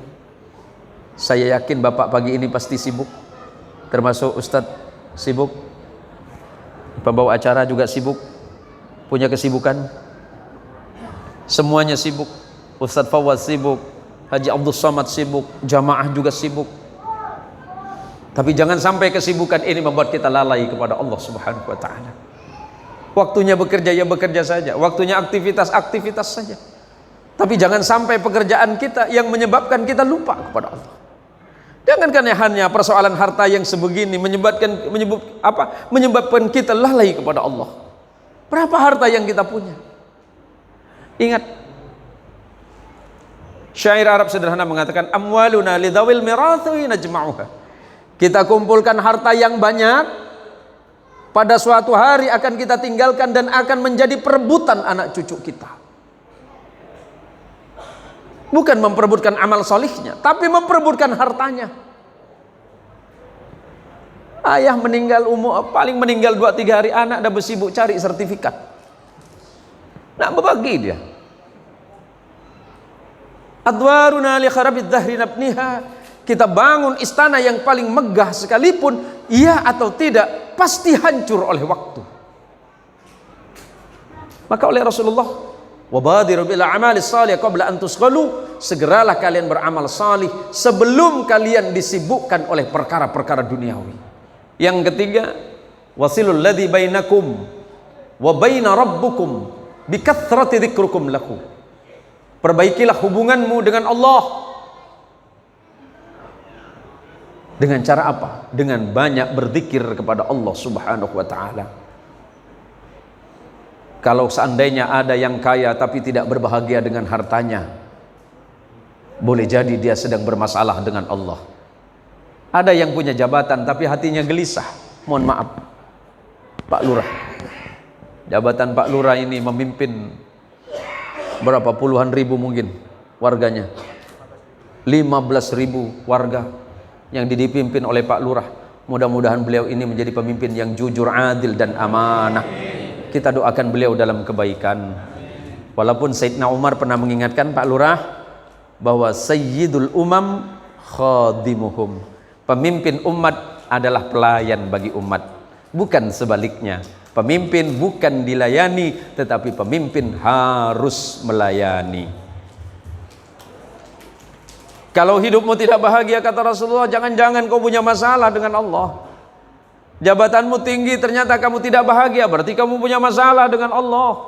Speaker 1: Saya yakin Bapak pagi ini pasti sibuk, termasuk Ustadz sibuk, pembawa acara juga sibuk, punya kesibukan, semuanya sibuk. Ustadz Fawaz sibuk, Haji Abdul Somad sibuk, jamaah juga sibuk. Tapi jangan sampai kesibukan ini membuat kita lalai kepada Allah Subhanahu wa ta'ala. Waktunya bekerja ya bekerja saja, waktunya aktivitas saja. Tapi jangan sampai pekerjaan kita yang menyebabkan kita lupa kepada Allah. Jangankan hanya persoalan harta yang sebegini menyebabkan kita lalai kepada Allah. Berapa harta yang kita punya? Ingat, syair Arab sederhana mengatakan, amwaluna lidawil mirathi najma'uha. Kita kumpulkan harta yang banyak, pada suatu hari akan kita tinggalkan dan akan menjadi perebutan anak cucu kita. Bukan memperebutkan amal solihnya, tapi memperebutkan hartanya. Ayah meninggal paling meninggal 2-3 hari, anak dah bersibuk cari sertifikat. Nak berbagi dia. Adwaruna li kharabid dhahri nabniha. Kita bangun istana yang paling megah sekalipun, iya atau tidak, pasti hancur oleh waktu. Maka oleh Rasulullah, wabadiru bil a'mali shalih qabla an tusghalu, segeralah kalian beramal salih sebelum kalian disibukkan oleh perkara-perkara duniawi. Yang ketiga, wasilul ladzi bainakum wa baina rabbukum bikathrati dzikrukum lahu. Perbaikilah hubunganmu dengan Allah. Dengan cara apa? Dengan banyak berzikir kepada Allah Subhanahu wa ta'ala. Kalau seandainya ada yang kaya tapi tidak berbahagia dengan hartanya, boleh jadi dia sedang bermasalah dengan Allah. Ada yang punya jabatan tapi hatinya gelisah. Mohon maaf, Pak Lurah, jabatan Pak Lurah ini memimpin berapa puluhan ribu mungkin warganya, 15.000 warga yang dipimpin oleh Pak Lurah. Mudah-mudahan beliau ini menjadi pemimpin yang jujur, adil dan amanah. Kita doakan beliau dalam kebaikan. Walaupun Sayyidina Umar pernah mengingatkan Pak Lurah bahwa Sayyidul Umam khadimuhum. Pemimpin umat adalah pelayan bagi umat, bukan sebaliknya. Pemimpin bukan dilayani, tetapi pemimpin harus melayani. Kalau hidupmu tidak bahagia, kata Rasulullah, jangan-jangan kau punya masalah dengan Allah. Jabatanmu tinggi, ternyata kamu tidak bahagia, berarti kamu punya masalah dengan Allah.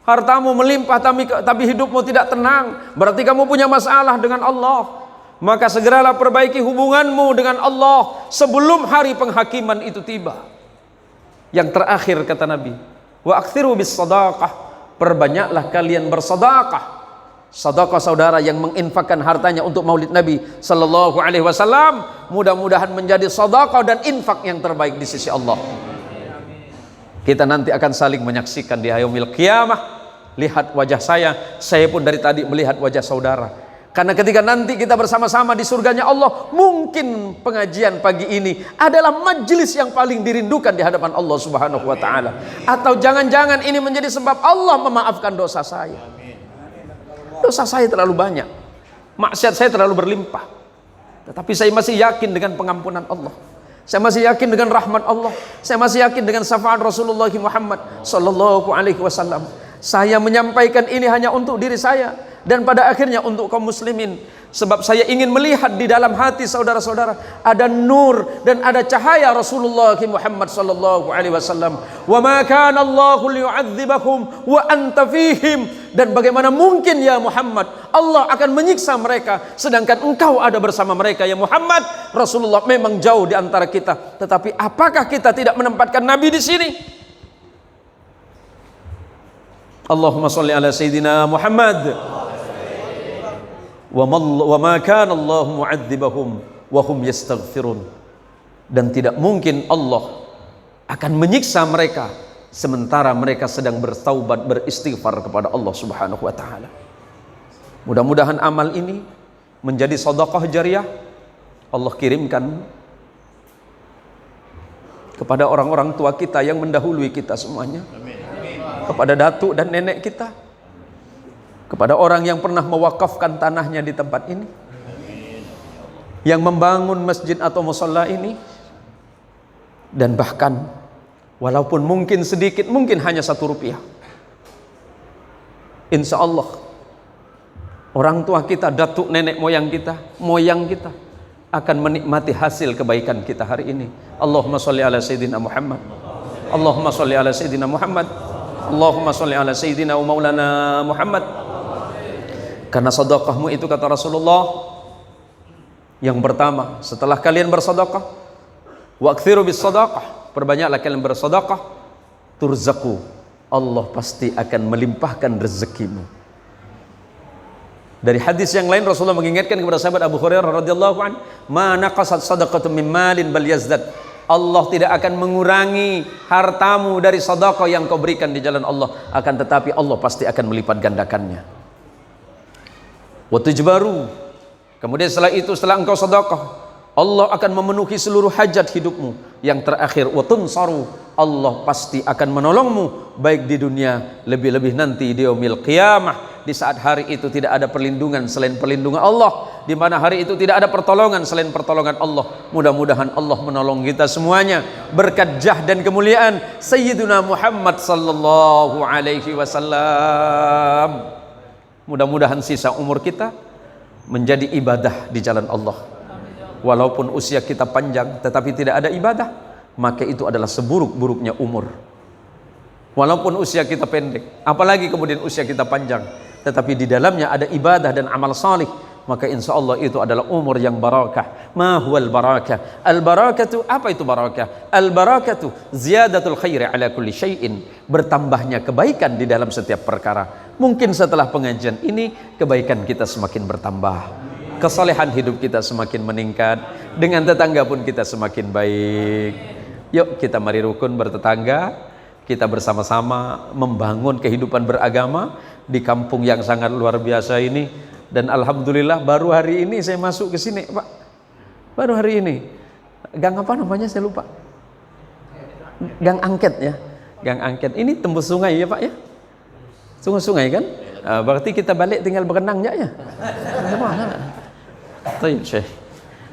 Speaker 1: Hartamu melimpah tapi hidupmu tidak tenang, berarti kamu punya masalah dengan Allah. maka segeralah perbaiki hubunganmu dengan Allah sebelum hari penghakiman itu tiba. Yang terakhir kata Nabi, wa aktsiru bis shadaqah, perbanyaklah kalian bersedekah. Sedekah saudara yang menginfakkan hartanya untuk maulid Nabi sallallahu alaihi wasallam, mudah-mudahan menjadi sedekah dan infak yang terbaik di sisi Allah. Kita nanti akan saling menyaksikan di yaumil qiyamah. Lihat wajah saya pun dari tadi melihat wajah saudara. Karena ketika nanti kita bersama-sama di surganya Allah, mungkin pengajian pagi ini adalah majelis yang paling dirindukan di hadapan Allah Subhanahu wa taala. Atau jangan-jangan ini menjadi sebab Allah memaafkan dosa saya. Dosa saya terlalu banyak, maksiat saya terlalu berlimpah, tetapi saya masih yakin dengan pengampunan Allah. Saya masih yakin dengan rahmat Allah. Saya masih yakin dengan syafaat Rasulullah Muhammad sallallahu alaihi wasallam. Saya menyampaikan ini hanya untuk diri saya dan pada akhirnya untuk kaum muslimin, sebab saya ingin melihat di dalam hati saudara-saudara ada nur dan ada cahaya Rasulullah Muhammad sallallahu alaihi wasallam. Wa ma kana Allahu liyu'adzibahum wa anta fihim, dan bagaimana mungkin ya Muhammad Allah akan menyiksa mereka sedangkan engkau ada bersama mereka ya Muhammad. Rasulullah memang jauh di antara kita, tetapi apakah kita tidak menempatkan Nabi di sini? Allahumma sholli ala sayyidina Muhammad. Wa ma kana Allah mu'adzibahum wa hum yastaghfirun, dan tidak mungkin Allah akan menyiksa mereka sementara mereka sedang bertaubat, beristighfar kepada Allah Subhanahu wa taala. Mudah-mudahan amal ini menjadi sedekah jariyah. Allah kirimkan kepada orang-orang tua kita yang mendahului kita semuanya. Kepada datuk dan nenek kita, kepada orang yang pernah mewakafkan tanahnya di tempat ini, yang membangun masjid atau musalla ini, dan bahkan walaupun mungkin sedikit, mungkin hanya 1 rupiah, insya Allah orang tua kita, datuk nenek moyang kita akan menikmati hasil kebaikan kita hari ini. Allahumma sholli ala sayyidina Muhammad. Allahumma sholli ala sayyidina Muhammad. Allahumma sholli ala sayyidina wa maulana Muhammad. Karena sedekahmu itu kata Rasulullah, yang pertama setelah kalian bersedekah, waqtsiru bis sedekah, perbanyaklah kalian bersedekah, turzaku, Allah pasti akan melimpahkan rezekimu. Dari hadis yang lain Rasulullah mengingatkan kepada sahabat Abu Hurairah radhiyallahu anhu, ma naqasat sadaqatu min malin bal yazdad, Allah tidak akan mengurangi hartamu dari sedekah yang kau berikan di jalan Allah, akan tetapi Allah pasti akan melipat gandakannya. Wa tujbaru, kemudian setelah itu, setelah engkau sedekah, Allah akan memenuhi seluruh hajat hidupmu. Yang terakhir, wa tunsaru, Allah pasti akan menolongmu baik di dunia, lebih-lebih nanti di yaumil qiyamah, di saat hari itu tidak ada perlindungan selain perlindungan Allah, di mana hari itu tidak ada pertolongan selain pertolongan Allah. Mudah-mudahan Allah menolong kita semuanya berkat jah dan kemuliaan Sayyiduna Muhammad sallallahu alaihi wasallam. Mudah-mudahan sisa umur kita menjadi ibadah di jalan Allah. Walaupun usia kita panjang tetapi tidak ada ibadah, maka itu adalah seburuk-buruknya umur. Walaupun usia kita pendek, apalagi kemudian usia kita panjang, tetapi di dalamnya ada ibadah dan amal salih, maka insya Allah itu adalah umur yang barakah. Ma huwal barakah? Al barakatu, apa itu barakah? Al barakatu ziyadatul khairi ala kulli syai'in, bertambahnya kebaikan di dalam setiap perkara. Mungkin setelah pengajian ini kebaikan kita semakin bertambah, kesalehan hidup kita semakin meningkat, dengan tetangga pun kita semakin baik. Yuk kita mari rukun bertetangga, kita bersama-sama membangun kehidupan beragama di kampung yang sangat luar biasa ini. Dan alhamdulillah baru hari ini saya masuk ke sini, Pak. Baru hari ini. Gang apa namanya saya lupa. Gang Angket ya. Gang Angket. Ini tembus sungai ya, Pak ya? Sungai-sungai kan? Berarti kita balik tinggal berenang ya. Baik, Syekh.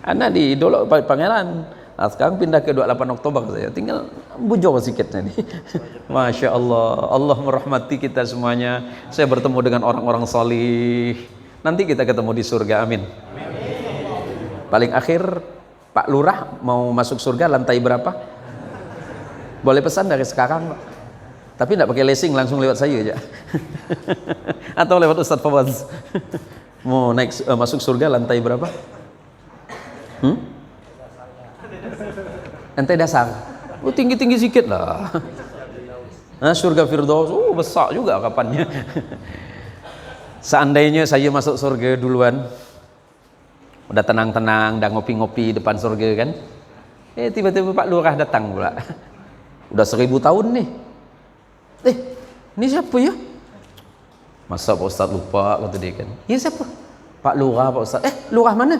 Speaker 1: Anak di Dolok Pangeran. Nah, sekarang pindah ke 28 Oktober saya, tinggal bujur sikitnya nih. Masya Allah, Allah merahmati kita semuanya. Saya bertemu dengan orang-orang salih. Nanti kita ketemu di surga, amin. Paling akhir, Pak Lurah mau masuk surga lantai berapa? Boleh pesan dari sekarang, Pak. Tapi tidak pakai lesing, langsung lewat saya aja. Atau lewat Ustadz Fawaz. Mau naik masuk surga lantai berapa? Hmm? Ente dasar. Oh, tinggi-tinggi sikit lah. Nah, surga Firdaus, oh besar juga kapannya. Seandainya saya masuk surga duluan, udah tenang-tenang, udah ngopi-ngopi depan surga kan, tiba-tiba Pak Lurah datang pula. Udah 1000 tahun nih. Ini siapa ya? Masa Pak Ustaz lupa, kata dia kan. Ya siapa? Pak Lurah, Pak Ustaz. Lurah mana?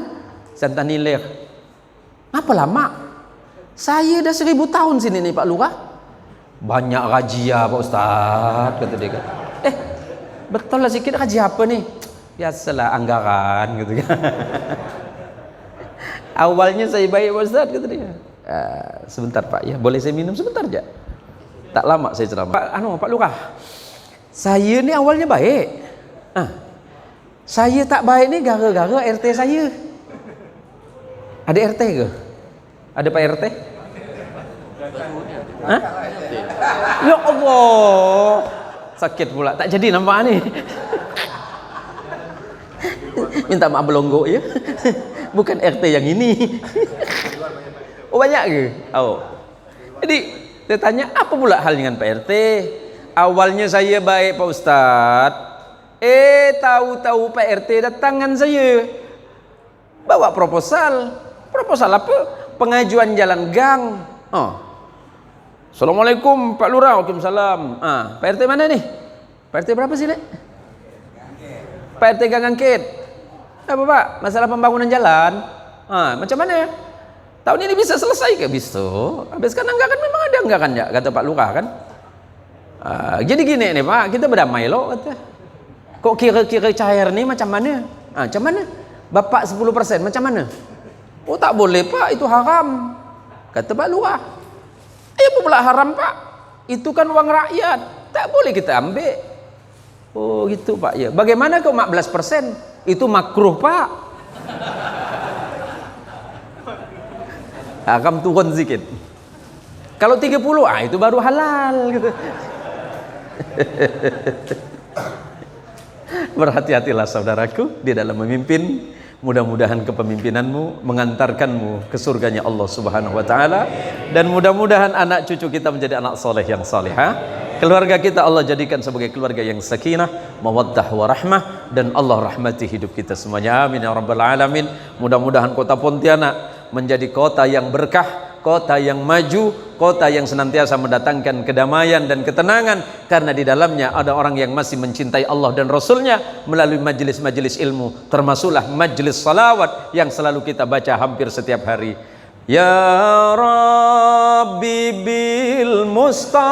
Speaker 1: Santan Hilir. Apa lama? Saya dah 1000 tahun sini nih Pak Lurah. Banyak rajia Pak Ustaz, kata dia kan. Betul lah sikit, rajia apa nih? Biasalah anggaran gitu kan. Awalnya saya baik Pak Ustaz, kata dia. Sebentar Pak ya, boleh saya minum sebentar aja? Tak lama saya ceramah. Pak Lurah, saya ni awalnya baik. Saya tak baik ni gara-gara RT saya. Ada RT ke? Ada Pak RT? Hah? Ya Allah, sakit pula, tak jadi nampak ni. Minta maaf belonggok ya. Bukan RT yang ini. Oh banyak ke? Oh. Jadi saya tanya, apa pula hal dengan Pak RT? Awalnya saya baik Pak Ustaz. Tahu-tahu Pak RT datangan saya. Bawa proposal. Proposal apa? Pengajuan jalan gang. Assalamualaikum Pak Lurah. Waalaikumsalam. Pak RT mana nih? Pak RT berapa sih, Nek? Pak RT Gang Angkit. Apa Pak? Masalah pembangunan jalan. Macam mana? Tahun ini bisa selesai ke? Bisa. Habis kan anggaran memang ada anggaran ya, kata Pak Lurah kan. Jadi gini nih Pak, kita berdamai loh kata. Kok kira-kira cair nih macam mana? Macam mana? Bapak 10% macam mana? Oh tak boleh Pak, itu haram, kata Pak Lurah. Apa pula haram Pak? Itu kan uang rakyat, tak boleh kita ambil. Oh gitu Pak ya. Bagaimana kok 14%? Itu makruh Pak. Haram turun sedikit. Kalau 30, itu baru halal gitu. Berhati-hatilah saudaraku di dalam memimpin. Mudah-mudahan kepemimpinanmu mengantarkanmu ke surganya Allah Subhanahu wa taala, dan mudah-mudahan anak cucu kita menjadi anak soleh yang salihah. Keluarga kita Allah jadikan sebagai keluarga yang sakinah, mawaddah warahmah, dan Allah rahmati hidup kita semuanya. Amin ya rabbal alamin. Mudah-mudahan kota Pontianak menjadi kota yang berkah, kota yang maju, kota yang senantiasa mendatangkan kedamaian dan ketenangan, karena di dalamnya ada orang yang masih mencintai Allah dan Rasulnya melalui majelis-majelis ilmu, termasuklah majelis salawat yang selalu kita baca hampir setiap hari. Ya Rabbi bil Mustafa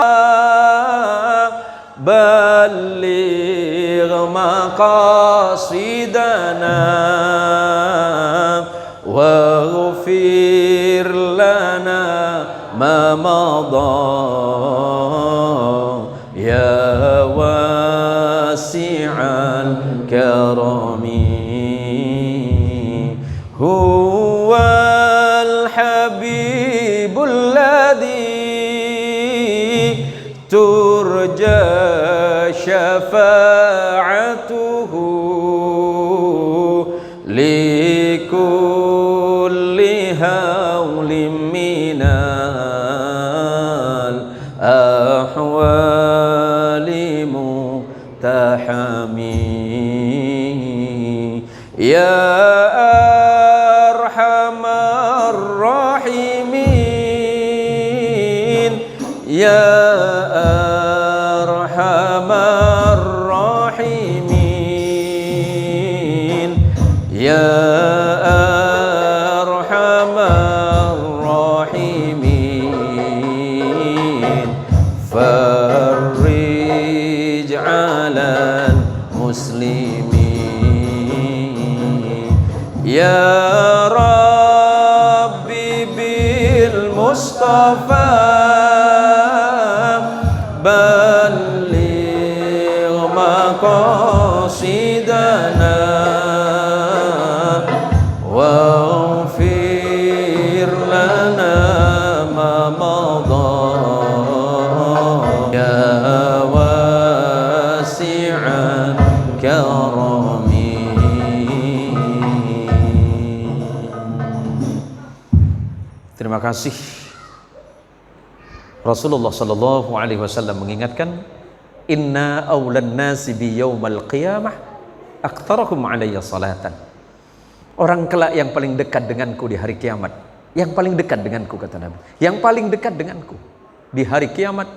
Speaker 1: balligh maqasidana waghfir lana ma madha ya wasi'al karami huwal habibul ladzi turja syafa'atuhu likulli hawlim minal ahwali muhtahami ya arhamar rahimin ya arhamar rahimin ya arhamar rahimin farrij 'alal muslimin ya Rabbi bil Mustafa balligh maqasidana waghfir lana ma madha ya wasi'an karami. kasih. Rasulullah sallallahu alaihi wasallam mengingatkan, inna awlan nasi bi yaumal qiyamah aktsarahum alayya salatan. Orang kelak yang paling dekat denganku di hari kiamat, yang paling dekat denganku, kata Nabi, yang paling dekat denganku di hari kiamat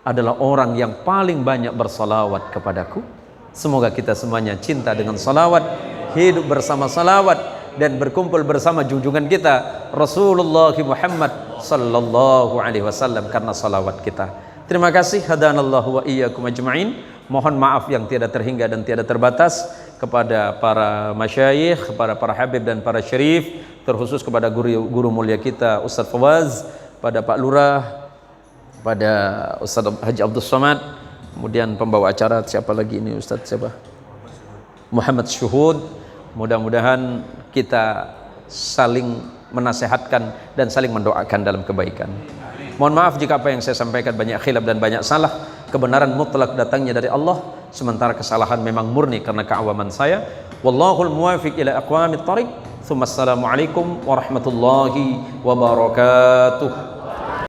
Speaker 1: adalah orang yang paling banyak bersalawat kepadaku. Semoga kita semuanya cinta dengan salawat, hidup bersama salawat, dan berkumpul bersama junjungan kita Rasulullah Muhammad sallallahu alaihi wasallam karena salawat kita. Terima kasih, hadanallahu wa iyyakum ajma'in. Mohon maaf yang tiada terhingga dan tiada terbatas kepada para masyayikh, kepada para habib dan para syarif, terkhusus kepada guru mulia kita Ustaz Fawaz, pada Pak Lurah, pada Ustaz Haji Abdul Somad, kemudian pembawa acara siapa lagi ini, Ustaz siapa? Muhammad Syuhud. Mudah-mudahan kita saling menasehatkan dan saling mendoakan dalam kebaikan. Mohon maaf jika apa yang saya sampaikan banyak khilaf dan banyak salah. Kebenaran mutlak datangnya dari Allah, sementara kesalahan memang murni karena keawaman saya. Wallahul muwafiq ila aqwamit thariq. Assalamualaikum warahmatullahi wabarakatuh.